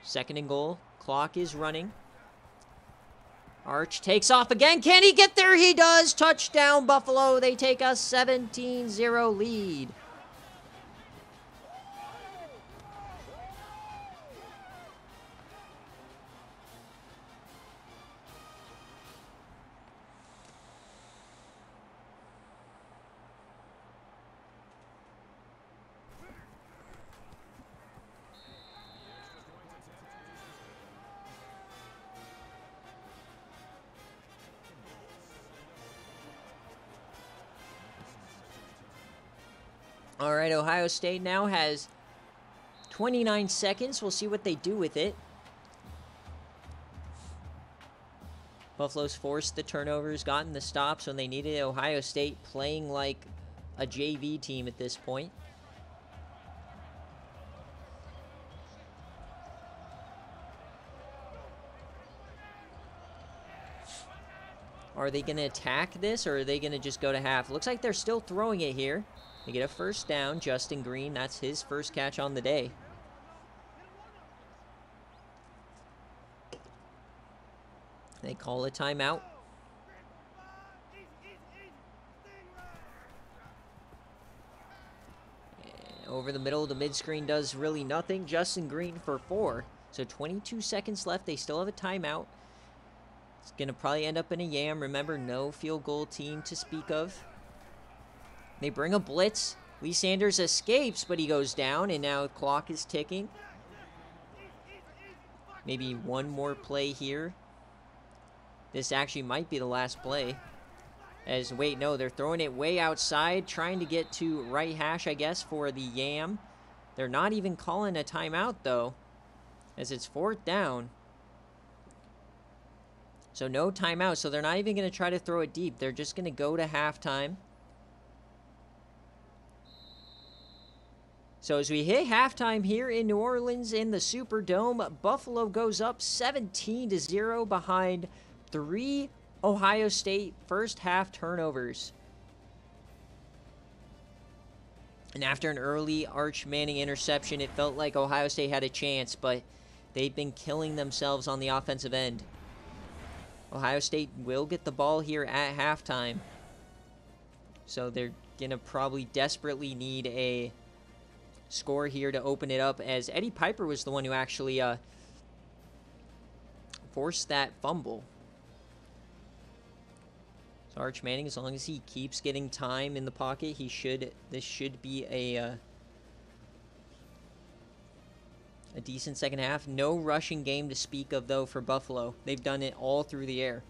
Second and goal. Clock is running. Arch takes off again. Can he get there? He does. Touchdown, Buffalo. They take a 17-0 lead. All right, Ohio State now has 29 seconds. We'll see what they do with it. Buffalo's forced the turnovers, gotten the stops when they needed it. Ohio State playing like a JV team at this point. Are they going to attack this, or are they going to just go to half? Looks like they're still throwing it here. They get a first down. Justin Green, that's his first catch on the day. They call a timeout. And over the middle, the mid-screen does really nothing. Justin Green for 4. So 22 seconds left. They still have a timeout. It's going to probably end up in a yam. Remember, no field goal team to speak of. They bring a blitz. Lee Sanders escapes, but he goes down, and now the clock is ticking. Maybe one more play here. This actually might be the last play. Wait, no, they're throwing it way outside, trying to get to right hash, I guess, for the yam. They're not even calling a timeout, though, as it's 4th down. So no timeout, so they're not even going to try to throw it deep. They're just going to go to halftime. So as we hit halftime here in New Orleans in the Superdome, Buffalo goes up 17-0 behind 3 Ohio State first half turnovers. And after an early Arch Manning interception, it felt like Ohio State had a chance, but they've been killing themselves on the offensive end. Ohio State will get the ball here at halftime. So they're going to probably desperately need a score here to open it up, as Eddie Piper was the one who actually forced that fumble. So Arch Manning, as long as he keeps getting time in the pocket, this should be a decent second half. No rushing game to speak of, though, for Buffalo. They've done it all through the air.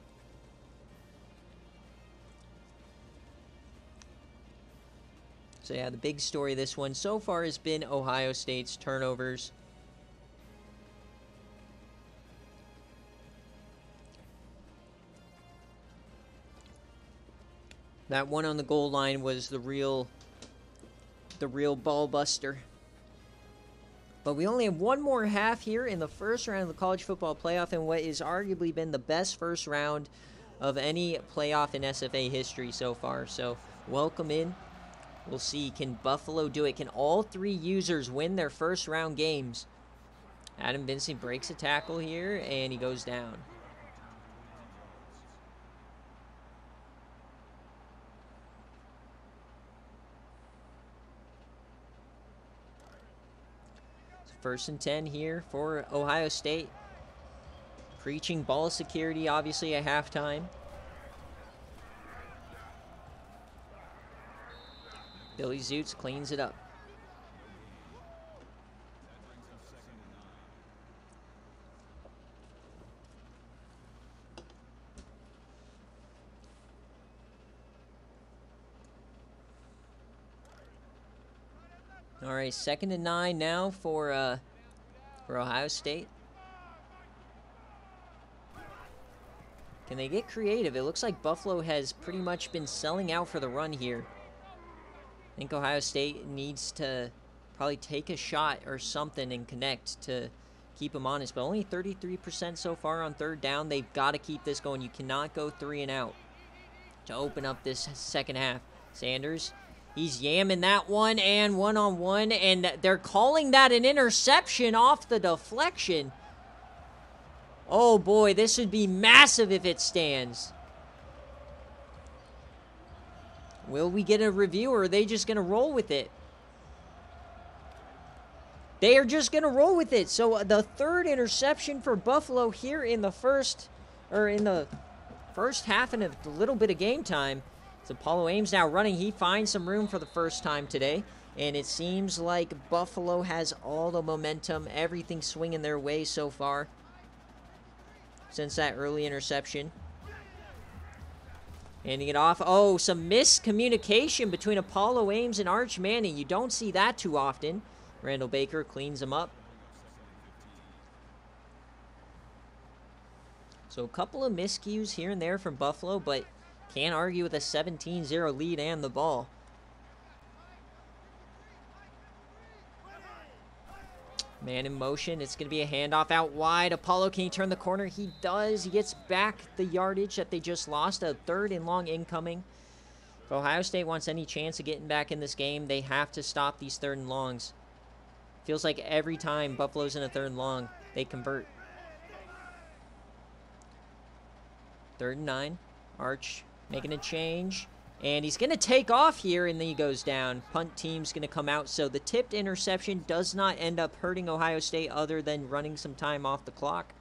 So yeah, the big story of this one so far has been Ohio State's turnovers. That one on the goal line was the real ball buster. But we only have one more half here in the first round of the college football playoff, in what has arguably been the best first round of any playoff in SFA history so far. So welcome in. We'll see, can Buffalo do it? Can all 3 users win their first round games? Adam Vincent breaks a tackle here, and he goes down. So 1st and 10 here for Ohio State. Preaching ball security, obviously, at halftime. Billy Zoots cleans it up. All right, 2nd and 9 now for Ohio State. Can they get creative? It looks like Buffalo has pretty much been selling out for the run here. I think Ohio State needs to probably take a shot or something and connect to keep them honest. But only 33% so far on 3rd down. They've got to keep this going. You cannot go 3 and out to open up this second half. Sanders, he's yamming that one, and one-on-one. And they're calling that an interception off the deflection. Oh, boy, this would be massive if it stands. Will we get a review, or are they just going to roll with it? They are just going to roll with it. So the 3rd interception for Buffalo here in the first half and a little bit of game time. It's Apollo Ames now running. He finds some room for the first time today. And it seems like Buffalo has all the momentum, everything swinging their way so far since that early interception. Handing it off. Oh, some miscommunication between Apollo Ames and Arch Manning. You don't see that too often. Randall Baker cleans him up. So a couple of miscues here and there from Buffalo, but can't argue with a 17-0 lead and the ball. Man in motion. It's going to be a handoff out wide. Apollo, can he turn the corner? He does. He gets back the yardage that they just lost. A 3rd and long incoming. If Ohio State wants any chance of getting back in this game, they have to stop these 3rd and longs. Feels like every time Buffalo's in a 3rd and long, they convert. 3rd and 9. Arch making a change. And he's going to take off here, and then he goes down. Punt team's going to come out. So the tipped interception does not end up hurting Ohio State other than running some time off the clock.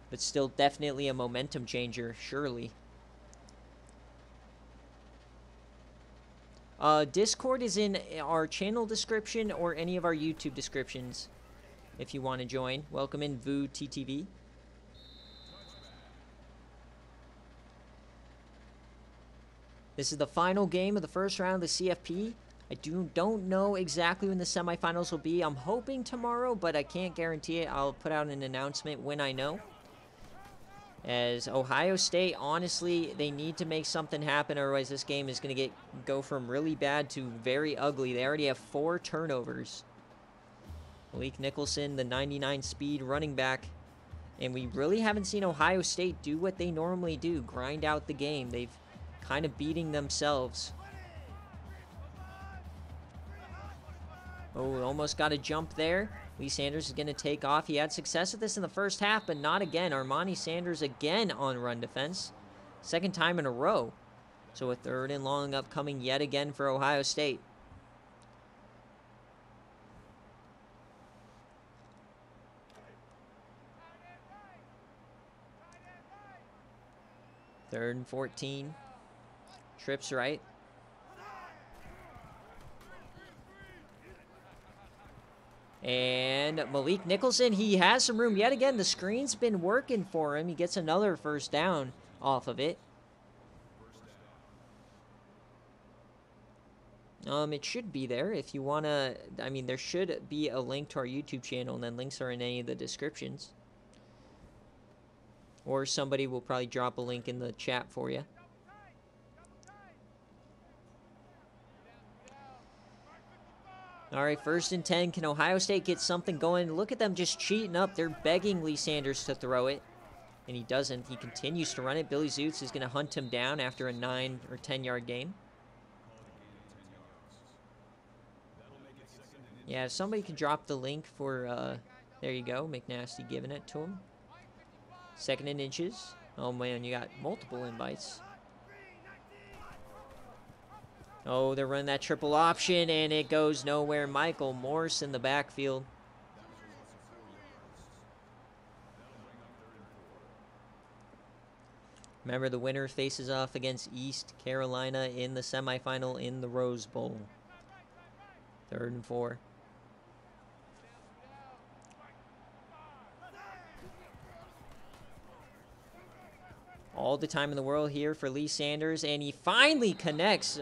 But still definitely a momentum changer, surely. Discord is in our channel description or any of our YouTube descriptions if you want to join. Welcome in VOD TTV. This is the final game of the first round of the CFP. I don't know exactly when the semifinals will be. I'm hoping tomorrow, but I can't guarantee it. I'll put out an announcement when I know. As Ohio State, honestly, they need to make something happen, otherwise this game is going to go from really bad to very ugly. They already have 4 turnovers. Malik Nicholson, the 99 speed running back. And we really haven't seen Ohio State do what they normally do, grind out the game. They've kind of beating themselves. Oh, almost got a jump there. Lee Sanders is going to take off. He had success with this in the first half, but not again. Armani Sanders again on run defense. 2nd time in a row. So a 3rd and long upcoming yet again for Ohio State. Third and 14. Trips right. And Malik Nicholson, he has some room yet again. The screen's been working for him. He gets another 1st down off of it. It should be there if you want to. I mean, there should be a link to our YouTube channel, and then links are in any of the descriptions. Or somebody will probably drop a link in the chat for you. All right, 1st and 10. Can Ohio State get something going? Look at them just cheating up. They're begging Lee Sanders to throw it, and he doesn't. He continues to run it. Billy Zutz is going to hunt him down after a 9 or 10-yard gain. Yeah, if somebody can drop the link for, there you go, McNasty giving it to him. 2nd and inches. Oh, man, you got multiple invites. Oh, they're running that triple option, and it goes nowhere. Michael Morse in the backfield. Remember, the winner faces off against East Carolina in the semifinal in the Rose Bowl. 3rd and 4. All the time in the world here for Lee Sanders, and he finally connects.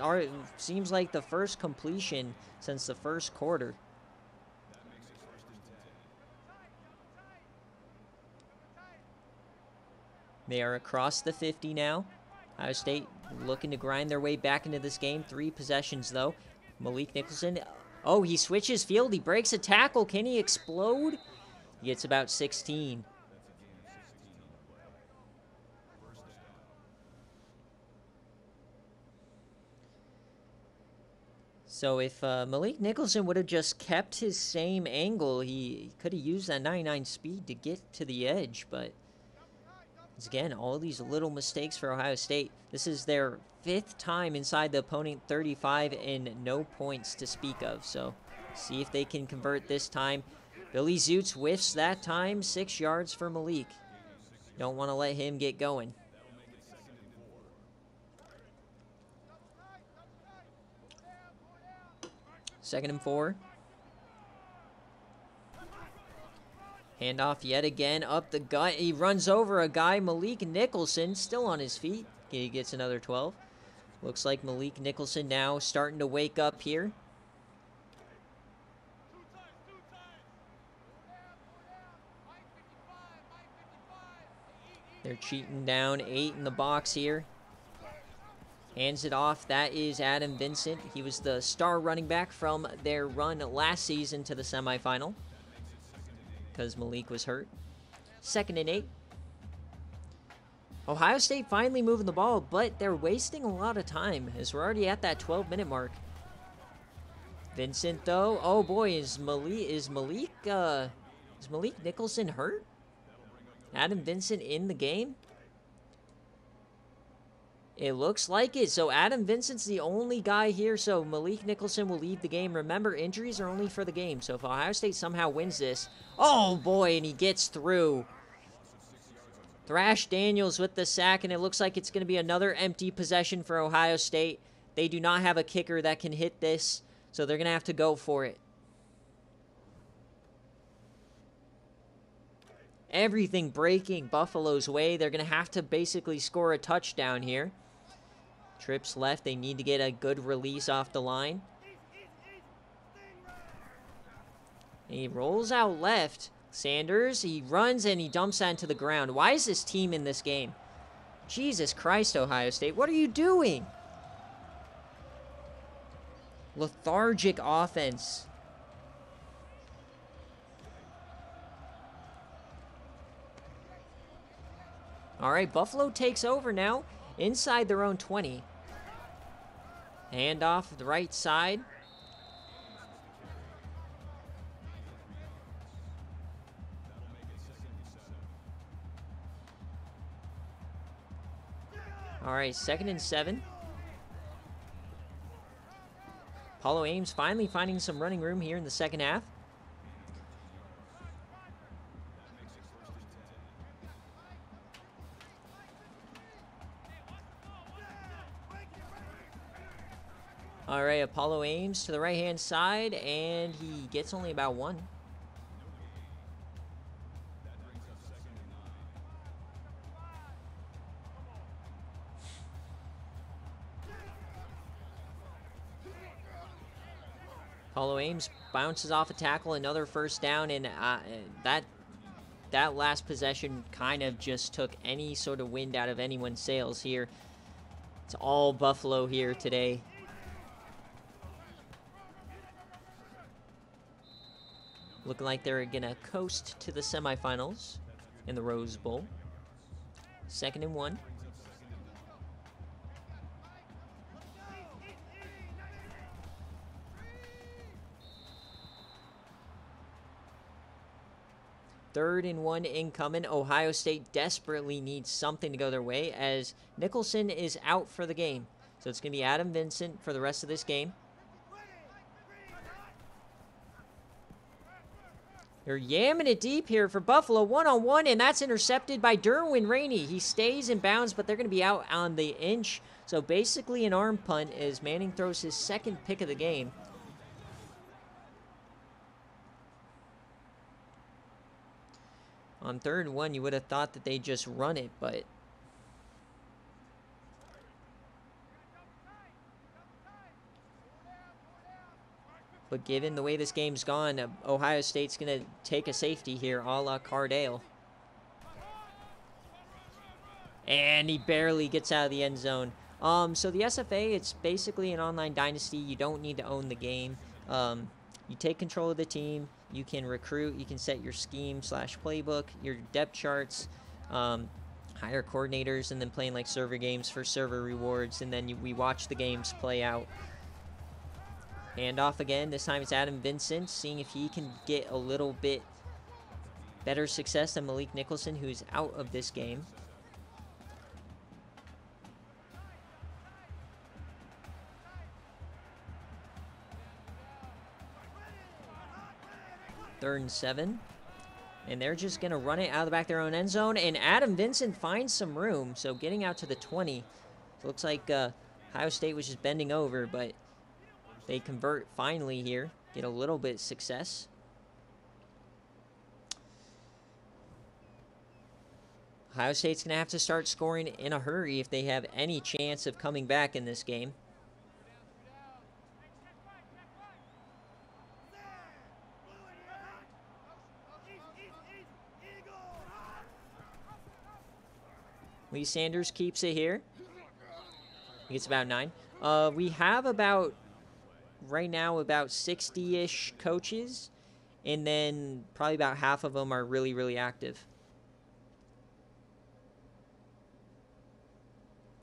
Seems like the first completion since the 1st quarter. They are across the 50 now. Ohio State looking to grind their way back into this game. 3 possessions, though. Malik Nicholson. Oh, he switches field. He breaks a tackle. Can he explode? He gets about 16. So if Malik Nicholson would have just kept his same angle, he could have used that 99 speed to get to the edge. But again, all these little mistakes for Ohio State. This is their 5th time inside the opponent 35 and no points to speak of. So see if they can convert this time. Billy Zutz whiffs that time. 6 yards for Malik. Don't want to let him get going. 2nd and 4. Handoff yet again up the gut. He runs over a guy. Malik Nicholson still on his feet. He gets another 12. Looks like Malik Nicholson now starting to wake up here. They're cheating down 8 in the box here. Hands it off. That is Adam Vincent. He was the star running back from their run last season to the semifinal because Malik was hurt. 2nd and 8. Ohio State finally moving the ball, but they're wasting a lot of time as we're already at that 12-minute mark. Vincent, though. Oh, boy, is Malik Nicholson hurt? Adam Vincent in the game? It looks like it. So Adam Vincent's the only guy here. So Malik Nicholson will leave the game. Remember, injuries are only for the game. So if Ohio State somehow wins this, oh boy, and he gets through. Thrash Daniels with the sack, and it looks like it's going to be another empty possession for Ohio State. They do not have a kicker that can hit this, so they're going to have to go for it. Everything breaking Buffalo's way. They're going to have to basically score a touchdown here. Trips left. They need to get a good release off the line. And he rolls out left. Sanders, he runs and he dumps that into the ground. Why is this team in this game? Jesus Christ, Ohio State. What are you doing? Lethargic offense. All right, Buffalo takes over now inside their own 20. Hand off the right side. All right, 2nd and 7. Apollo Ames finally finding some running room here in the second half. All right, Apollo Ames to the right-hand side, and he gets only about one. Apollo Ames bounces off a tackle, another first down, and that last possession kind of just took any sort of wind out of anyone's sails here. It's all Buffalo here today. Looking like they're going to coast to the semifinals in the Rose Bowl. 2nd and 1. Third and 1 incoming. Ohio State desperately needs something to go their way as Nicholson is out for the game. So it's going to be Adam Vincent for the rest of this game. They're yamming it deep here for Buffalo. One-on-one, and that's intercepted by Derwin Rainey. He stays in bounds, but they're going to be out on the inch. So basically an arm punt as Manning throws his second pick of the game. On 3rd and 1, you would have thought that they just run it, but given the way this game's gone, Ohio State's going to take a safety here, a la Cardale. And he barely gets out of the end zone. So the SFA, it's basically an online dynasty. You don't need to own the game. You take control of the team. You can recruit. You can set your scheme / playbook, your depth charts, hire coordinators, and then playing like server games for server rewards. And then we watch the games play out. Handoff again. This time it's Adam Vincent, seeing if he can get a little bit better success than Malik Nicholson, who's out of this game. Third and 7. And they're just going to run it out of the back of their own end zone. And Adam Vincent finds some room. So getting out to the 20. So looks like Ohio State was just bending over, but they convert finally here. Get a little bit of success. Ohio State's going to have to start scoring in a hurry if they have any chance of coming back in this game. Lee Sanders keeps it here. He gets about 9. We have about, right now, about 60-ish coaches. And then probably about half of them are really, really active.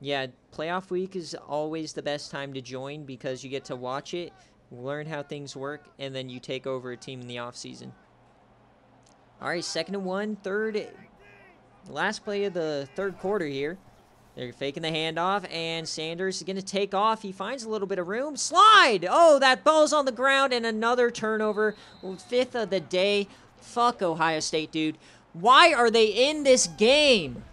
Yeah, playoff week is always the best time to join because you get to watch it, learn how things work, and then you take over a team in the offseason. All right, 2nd and 1, Last play of the third quarter here. They're faking the handoff, and Sanders is going to take off. He finds a little bit of room. Slide! Oh, that ball's on the ground, and another turnover. 5th of the day. Fuck Ohio State, dude. Why are they in this game?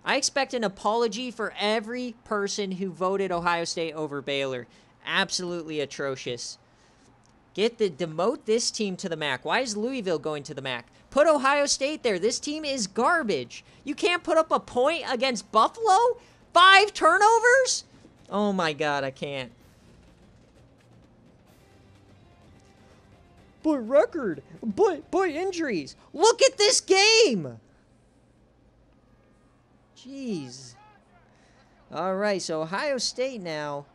I expect an apology for every person who voted Ohio State over Baylor. Absolutely atrocious. Demote this team to the MAC. Why is Louisville going to the MAC? Put Ohio State there. This team is garbage. You can't put up a point against Buffalo? 5 turnovers? Oh my God, I can't. But record. But injuries. Look at this game. Jeez. All right, so Ohio State now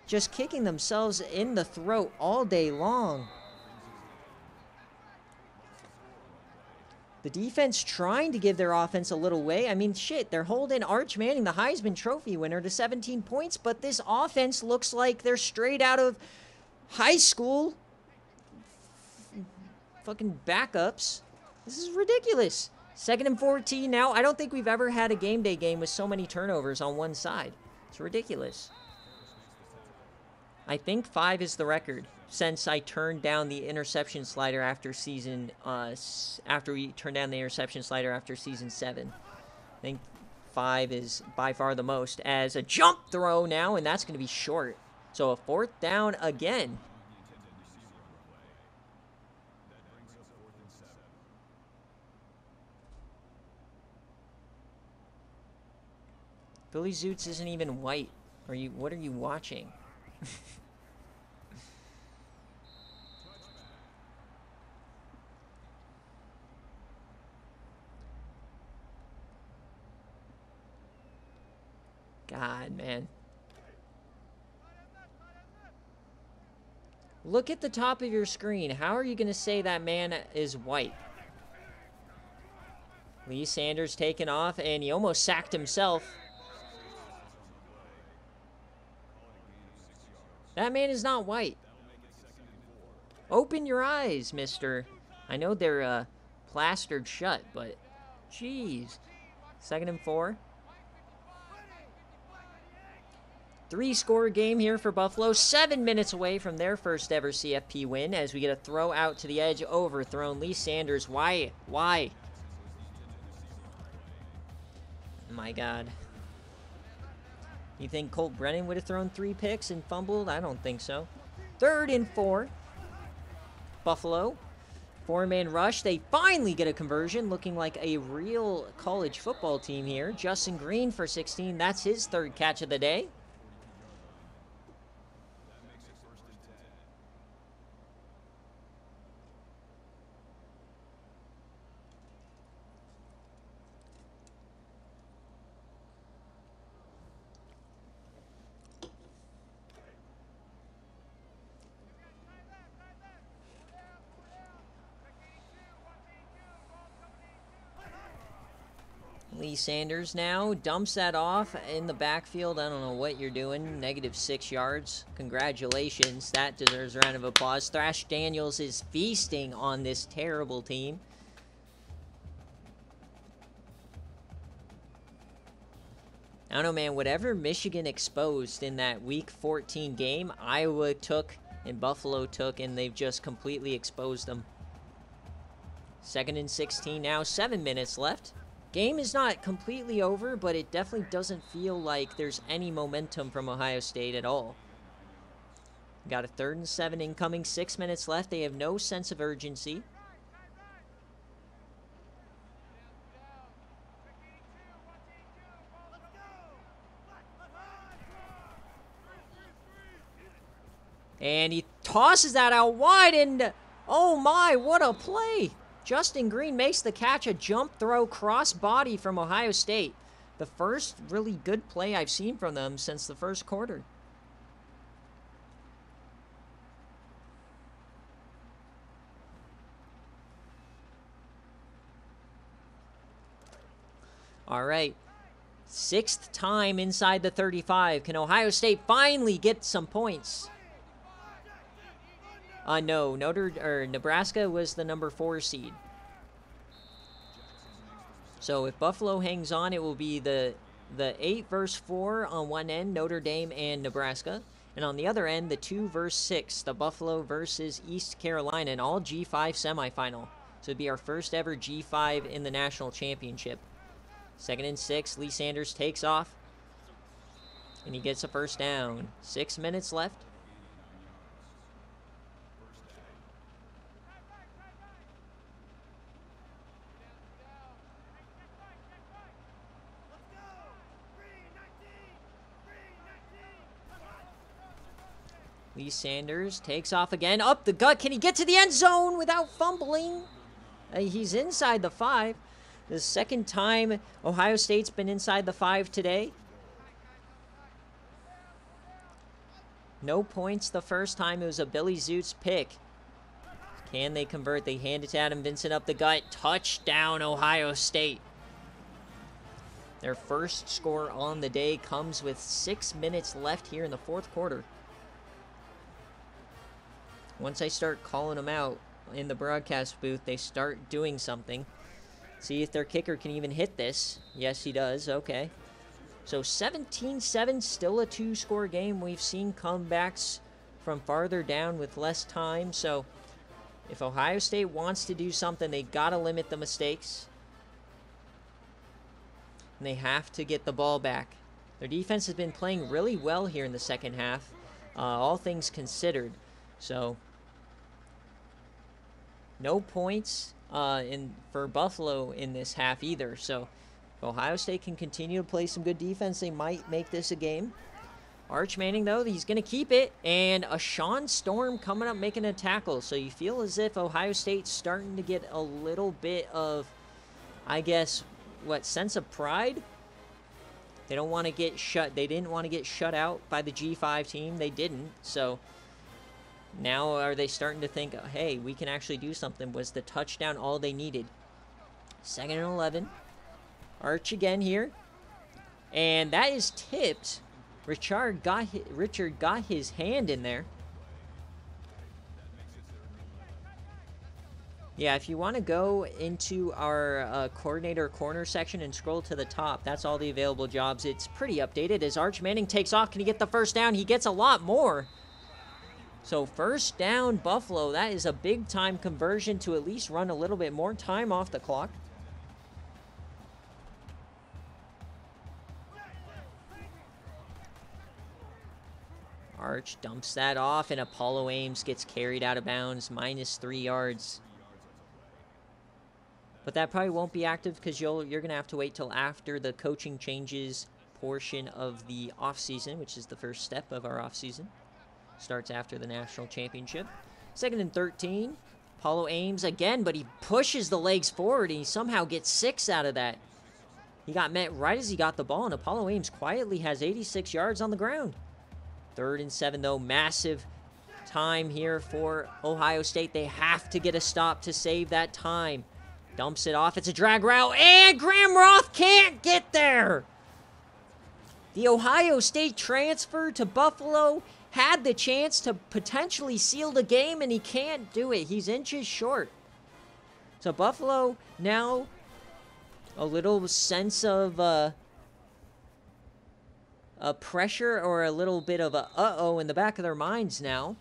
just kicking themselves in the throat all day long. The defense trying to give their offense a little way. I mean, shit, they're holding Arch Manning, the Heisman Trophy winner, to 17 points, but this offense looks like they're straight out of high school. Fucking backups. This is ridiculous. 2nd and 14 now. I don't think we've ever had a game day game with so many turnovers on one side. It's ridiculous. I think 5 is the record since I turned down the interception slider after we turned down the interception slider after season 7. I think 5 is by far the most, as a jump throw now, and that's going to be short. So a 4th down again. Billy Zoots isn't even white. What are you watching? God, man. Look at the top of your screen. How are you going to say that man is white? Lee Sanders taken off, and he almost sacked himself. That man is not white. Open your eyes, mister. I know they're plastered shut, but jeez. 2nd and 4. 3-score game here for Buffalo. 7 minutes away from their first ever CFP win as we get a throw out to the edge, overthrown. Lee Sanders, why? Why? My God. You think Colt Brennan would have thrown 3 picks and fumbled? I don't think so. 3rd and 4. Buffalo. 4-man rush. They finally get a conversion, looking like a real college football team here. Justin Green for 16. That's his 3rd catch of the day. Lee Sanders now dumps that off in the backfield. I don't know what you're doing. -6 yards. Congratulations. That deserves a round of applause. Thrash Daniels is feasting on this terrible team. I don't know, man. Whatever Michigan exposed in that Week 14 game, Iowa took and Buffalo took, and they've just completely exposed them. 2nd and 16 now. 7 minutes left. Game is not completely over, but it definitely doesn't feel like there's any momentum from Ohio State at all. Got a 3rd and 7 incoming. 6 minutes left. They have no sense of urgency. And he tosses that out wide, and oh my, what a play! Justin Green makes the catch, a jump throw cross body from Ohio State. The first really good play I've seen from them since the first quarter. All right. 6th time inside the 35. Can Ohio State finally get some points? No, Nebraska was the number 4 seed. So if Buffalo hangs on, it will be the 8 versus 4 on one end, Notre Dame and Nebraska. And on the other end, the 2 versus 6, the Buffalo versus East Carolina, an all G5 semifinal. So it'd be our first ever G5 in the national championship. 2nd and 6, Lee Sanders takes off. And he gets a first down. 6 minutes left. Lee Sanders takes off again. Up the gut. Can he get to the end zone without fumbling? He's inside the 5. The second time Ohio State's been inside the 5 today. No points the first time. It was a Billy Zoots pick. Can they convert? They hand it to Adam Vincent up the gut. Touchdown, Ohio State. Their first score on the day comes with 6 minutes left here in the 4th quarter. Once I start calling them out in the broadcast booth, they start doing something. See if their kicker can even hit this. Yes, he does. Okay. So 17-7, still a 2-score game. We've seen comebacks from farther down with less time. So if Ohio State wants to do something, they got to limit the mistakes. And they have to get the ball back. Their defense has been playing really well here in the second half, all things considered. So no points for Buffalo in this half either. So if Ohio State can continue to play some good defense, they might make this a game. Arch Manning, though, he's going to keep it. And a Sean Storm coming up making a tackle. So you feel as if Ohio State's starting to get a little bit of, I guess, sense of pride? They don't want to get shut. They didn't want to get shut out by the G5 team. They didn't. So now are they starting to think, hey, we can actually do something? Was the touchdown all they needed? 2nd and 11. Arch again here. And that is tipped. Richard got his hand in there. Yeah, if you want to go into our coordinator corner section and scroll to the top, that's all the available jobs. It's pretty updated. As Arch Manning takes off, can he get the first down? He gets a lot more. So first down, Buffalo. That is a big-time conversion to at least run a little bit more time off the clock. Arch dumps that off, and Apollo Ames gets carried out of bounds, -3 yards. But that probably won't be active because you're going to have to wait till after the coaching changes portion of the offseason, which is the first step of our offseason. Starts after the national championship. 2nd and 13. Apollo Ames again, but he pushes the legs forward, and he somehow gets 6 out of that. He got met right as he got the ball, and Apollo Ames quietly has 86 yards on the ground. 3rd and 7, though. Massive time here for Ohio State. They have to get a stop to save that time. Dumps it off. It's a drag route, and Graham Roth can't get there. The Ohio State transfer to Buffalo had the chance to potentially seal the game, and he can't do it. He's inches short. So Buffalo now a little sense of a pressure or a little bit of a uh-oh in the back of their minds now.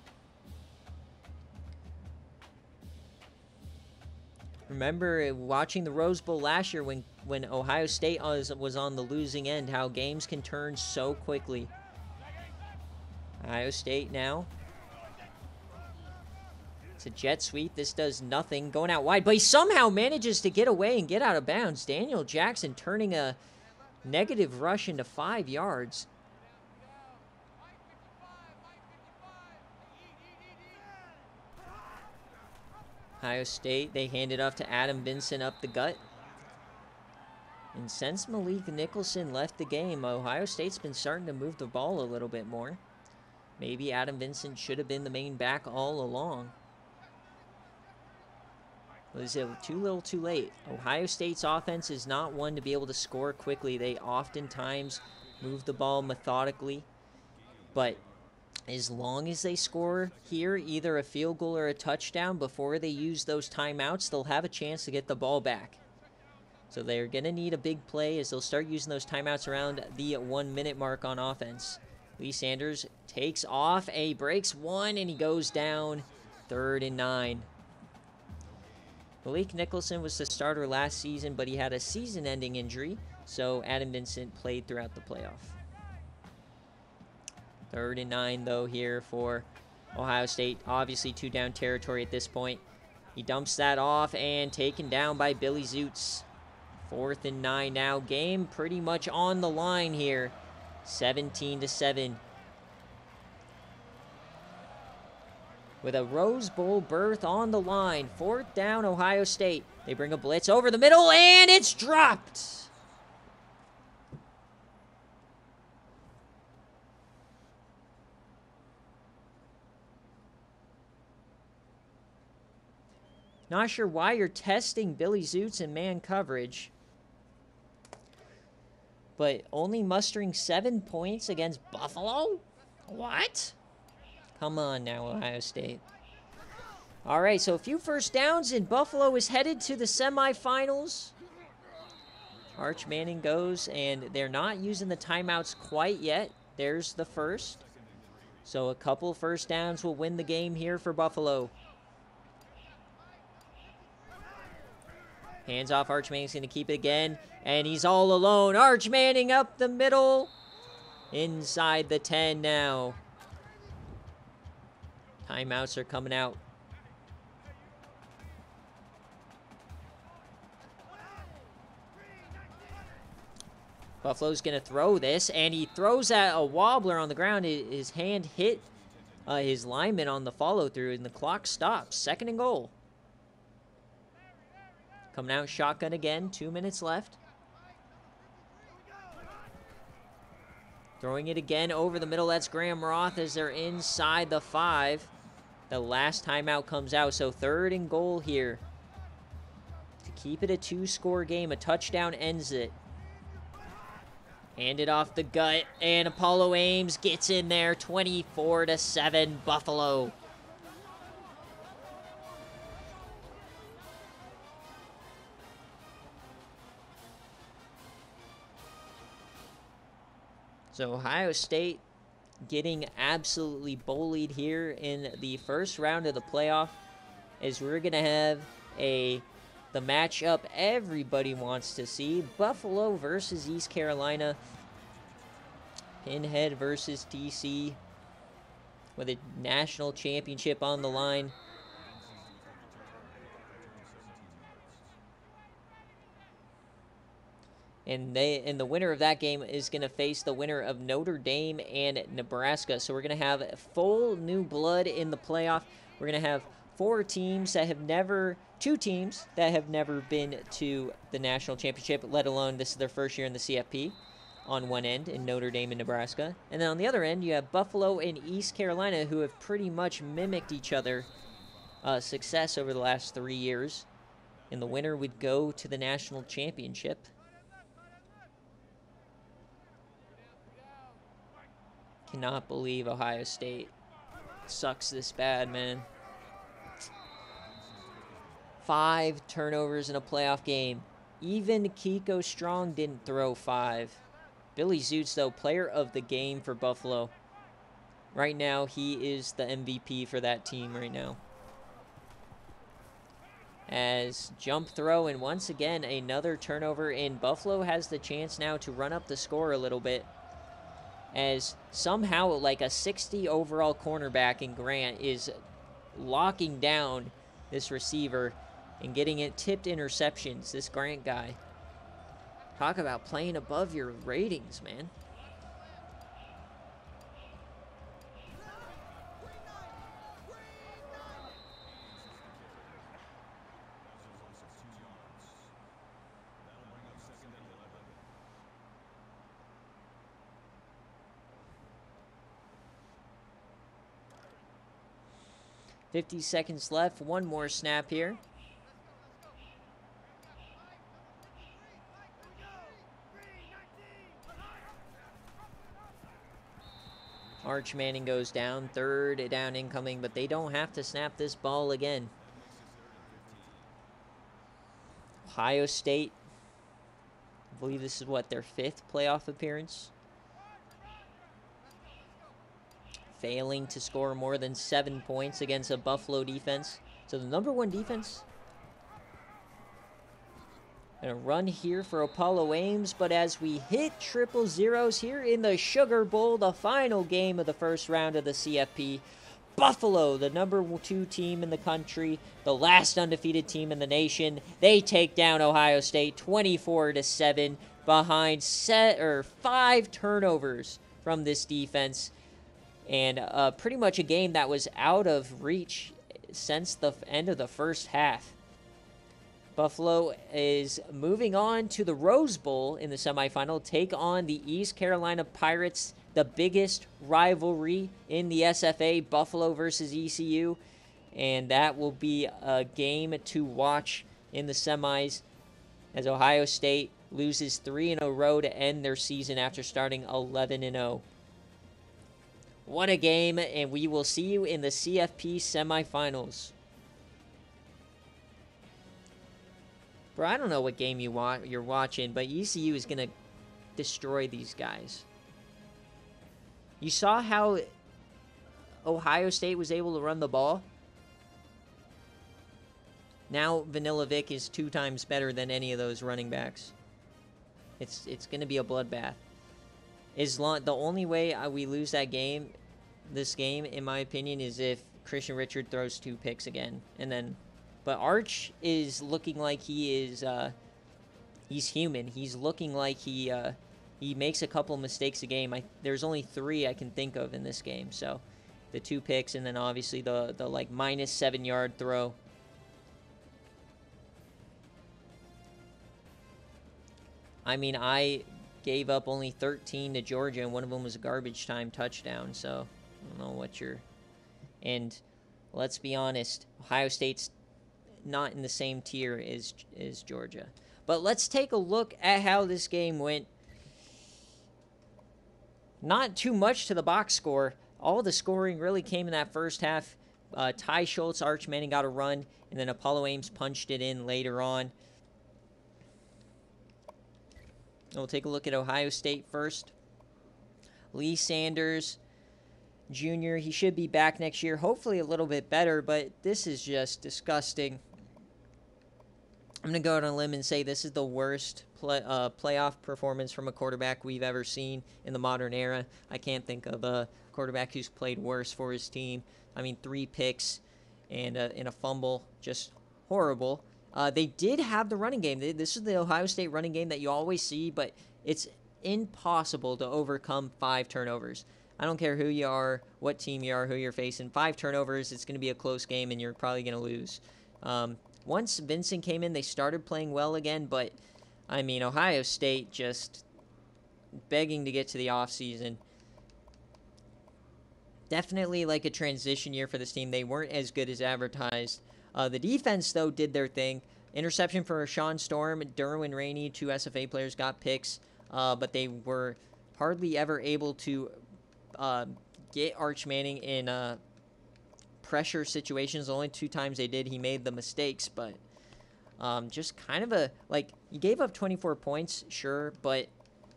Remember watching the Rose Bowl last year when Ohio State was on the losing end, how games can turn so quickly. Ohio State now. It's a jet sweep. This does nothing. Going out wide, but he somehow manages to get away and get out of bounds. Daniel Jackson turning a negative rush into 5 yards. Ohio State, they hand it off to Adam Vincent up the gut. And since Malik Nicholson left the game, Ohio State's been starting to move the ball a little bit more. Maybe Adam Vincent should have been the main back all along. Was it too little too late? Ohio State's offense is not one to be able to score quickly. They oftentimes move the ball methodically. But as long as they score here, either a field goal or a touchdown, before they use those timeouts, they'll have a chance to get the ball back. So they're going to need a big play as they'll start using those timeouts around the 1 minute mark on offense. Lee Sanders takes off, and he breaks one, and he goes down. 3rd and 9. Malik Nicholson was the starter last season, but he had a season-ending injury, so Adam Vincent played throughout the playoff. 3rd and 9, though, here for Ohio State. Obviously, 2-down territory at this point. He dumps that off and taken down by Billy Zoots. 4th and 9 now. Game pretty much on the line here. 17-7. With a Rose Bowl berth on the line. 4th down, Ohio State. They bring a blitz over the middle, and it's dropped. Not sure why you're testing Billy Zoots in man coverage, but only mustering 7 points against Buffalo? What? Come on now, Ohio State. All right, so a few first downs, and Buffalo is headed to the semifinals. Arch Manning goes, and they're not using the timeouts quite yet. There's the first. So a couple first downs will win the game here for Buffalo. Hands off, Arch Manning's going to keep it again, and he's all alone. Arch Manning up the middle, inside the 10 now. Timeouts are coming out. Buffalo's going to throw this, and he throws at a wobbler on the ground. His hand hit his lineman on the follow-through, and the clock stops. 2nd and goal. Coming out shotgun again, 2 minutes left. Throwing it again over the middle. That's Graham Roth as they're inside the 5. The last timeout comes out, so 3rd and goal here. To keep it a 2-score game, a touchdown ends it. Handed off the gut, and Apollo Ames gets in there. 24-7 Buffalo. So Ohio State getting absolutely bullied here in the first round of the playoff, as we're going to have the matchup everybody wants to see. Buffalo versus East Carolina. Pinhead versus DC with a national championship on the line. And the winner of that game is going to face the winner of Notre Dame and Nebraska. So we're going to have full new blood in the playoff. We're going to have 2 teams that have never been to the national championship, let alone this is their first year in the CFP on one end in Notre Dame and Nebraska. And then on the other end, you have Buffalo and East Carolina, who have pretty much mimicked each other success over the last 3 years. And the winner would go to the national championship. Cannot believe Ohio State sucks this bad, man. 5 turnovers in a playoff game. Even Kiko Strong didn't throw 5. Billy Zoots, though, player of the game for Buffalo. Right now, he is the MVP for that team right now. As jump throw, and once again, another turnover, and Buffalo has the chance now to run up the score a little bit. As somehow, like a 60 overall cornerback in Grant is locking down this receiver and getting it tipped interceptions, this Grant guy. Talk about playing above your ratings, man. $50 seconds left. One more snap here. Arch Manning goes down. 3rd down incoming, but they don't have to snap this ball again. Ohio State believe this is, what, their 5th playoff appearance. Failing to score more than 7 points against a Buffalo defense. So the #1 defense. And a run here for Apollo Ames, but as we hit triple zeros here in the Sugar Bowl, the final game of the first round of the CFP, Buffalo, the #2 team in the country, the last undefeated team in the nation, they take down Ohio State 24-7 behind 5 turnovers from this defense, and pretty much a game that was out of reach since the end of the first half. Buffalo is moving on to the Rose Bowl in the semifinal, take on the East Carolina Pirates, the biggest rivalry in the SFA, Buffalo versus ECU, and that will be a game to watch in the semis as Ohio State loses 3 in a row to end their season after starting 11-0. What a game, and we will see you in the CFP semifinals. Bro, I don't know what game you're watching, but ECU is going to destroy these guys. You saw how Ohio State was able to run the ball? Now Vanilla Vic is 2 times better than any of those running backs. It's going to be a bloodbath. The only way we lose this game, in my opinion, is if Christian Richard throws 2 picks again, and then. But Arch is looking like he is, he's human. He's looking like he makes a couple mistakes a game. There's only 3 I can think of in this game. So, the 2 picks and then obviously the like -7 yard throw. I mean, I gave up only 13 to Georgia, and one of them was a garbage time touchdown. So, I don't know what you're. And let's be honest, Ohio State's not in the same tier as Georgia. But let's take a look at how this game went. Not too much to the box score. All the scoring really came in that first half. Ty Schultz, Arch Manning got a run, and then Apollo Ames punched it in later on. We'll take a look at Ohio State first. Lee Sanders Jr., he should be back next year, hopefully a little bit better, but this is just disgusting. I'm going to go on a limb and say this is the worst playoff performance from a quarterback we've ever seen in the modern era. I can't think of a quarterback who's played worse for his team. I mean, 3 picks and a fumble, just horrible. They did have the running game. This is the Ohio State running game that you always see, but it's impossible to overcome 5 turnovers. I don't care who you are, what team you are, who you're facing. 5 turnovers, it's going to be a close game, and you're probably going to lose. Once Vincent came in, they started playing well again, but, I mean, Ohio State just begging to get to the offseason. Definitely like a transition year for this team. They weren't as good as advertised. The defense, though, did their thing. Interception for Sean Storm, Derwin Rainey, 2 SFA players got picks, but they were hardly ever able to get Arch Manning in pressure situations. The only 2 times they did, he made the mistakes, but just kind of you gave up 24 points, sure, but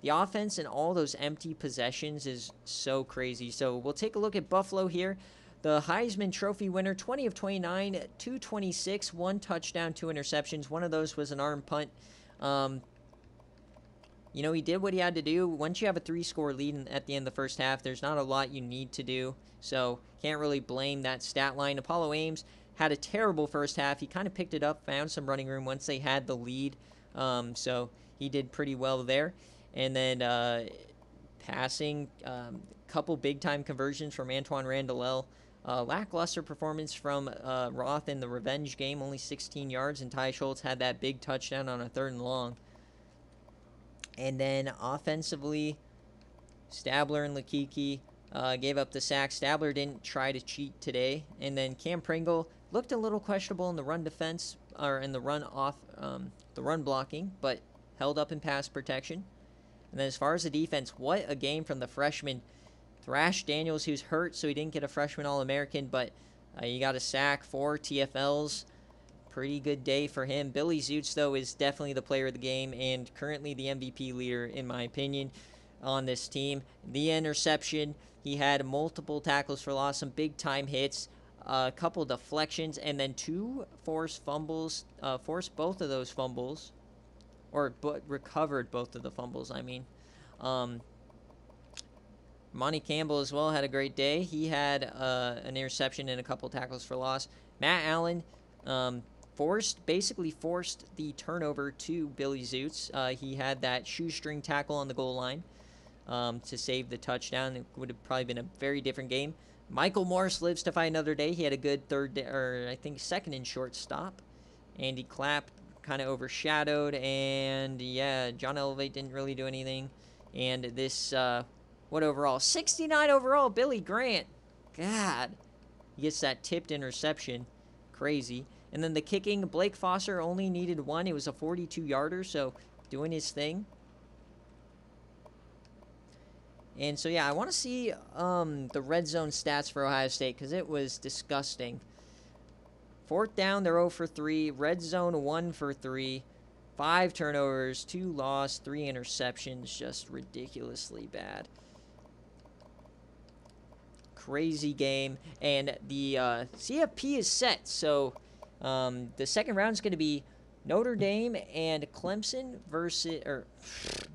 the offense and all those empty possessions is so crazy. So we'll take a look at Buffalo here. The Heisman Trophy winner, 20 of 29, 226, 1 touchdown, 2 interceptions. One of those was an arm punt. You know, he did what he had to do. Once you have a 3-score lead at the end of the first half, there's not a lot you need to do. So, can't really blame that stat line. Apollo Ames had a terrible first half. He kind of picked it up, found some running room once they had the lead. So, he did pretty well there. And then passing, couple big-time conversions from Antoine Randall. Lackluster performance from Roth in the revenge game, only 16 yards, and Ty Schultz had that big touchdown on a 3rd and long. And then offensively, Stabler and Lakiki gave up the sack. Stabler didn't try to cheat today. And then Cam Pringle looked a little questionable in the run defense, or in the run blocking, but held up in pass protection. And then as far as the defense, what a game from the freshman. Thrash Daniels, who's hurt, so he didn't get a freshman All-American, but he got a sack, 4 TFLs. pretty good day for him. Billy Zutz, though, is definitely the player of the game and currently the MVP leader, in my opinion, on this team. The interception, he had multiple tackles for loss, some big-time hits, a couple deflections, and then 2 forced fumbles. Forced both of those fumbles, but recovered both of the fumbles, I mean. Monty Campbell as well had a great day. He had an interception and a couple tackles for loss. Matt Allen basically forced the turnover to Billy Zutz. He had that shoestring tackle on the goal line to save the touchdown. It would have probably been a very different game. Michael Morris lives to fight another day. He had a good second and short stop. Andy Clapp kind of overshadowed, and yeah, John Elevate didn't really do anything. And this, what overall? 69 overall, Billy Grant. God. He gets that tipped interception. Crazy. And then the kicking, Blake Foster only needed 1. It was a 42-yarder, so doing his thing. And so, yeah, I want to see the red zone stats for Ohio State because it was disgusting. 4th down, they're 0 for 3. Red zone, 1 for 3. 5 turnovers, 2 lost, 3 interceptions. Just ridiculously bad. Crazy game. And the CFP is set. So the second round is going to be Notre Dame and Clemson versus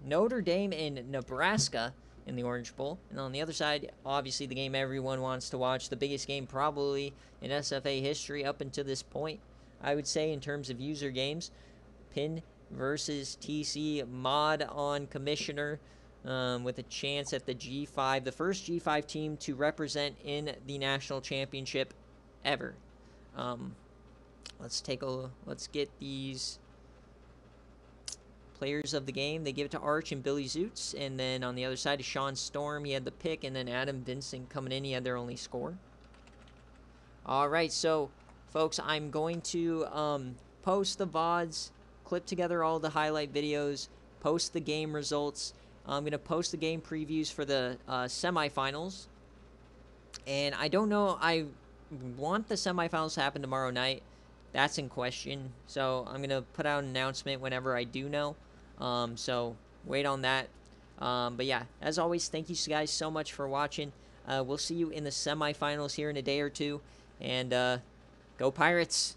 Notre Dame and Nebraska in the Orange Bowl. And on the other side, obviously the game everyone wants to watch, the biggest game probably in SFA history up until this point, I would say, in terms of user games. Penn versus TC, mod on commissioner, with a chance at the G5, the first G5 team to represent in the national championship ever. Let's get these players of the game. They give it to Arch and Billy Zutz, and then on the other side is Sean Storm. He had the pick, and then Adam Vincent coming in. He had their only score. All right, so folks, I'm going to post the VODs, clip together all the highlight videos, post the game results. I'm going to post the game previews for the semifinals. And I don't know, I want the semifinals to happen tomorrow night. That's in question. So I'm going to put out an announcement whenever I do know. So wait on that. But yeah, as always, thank you guys so much for watching. We'll see you in the semifinals here in a day or two. And go Pirates!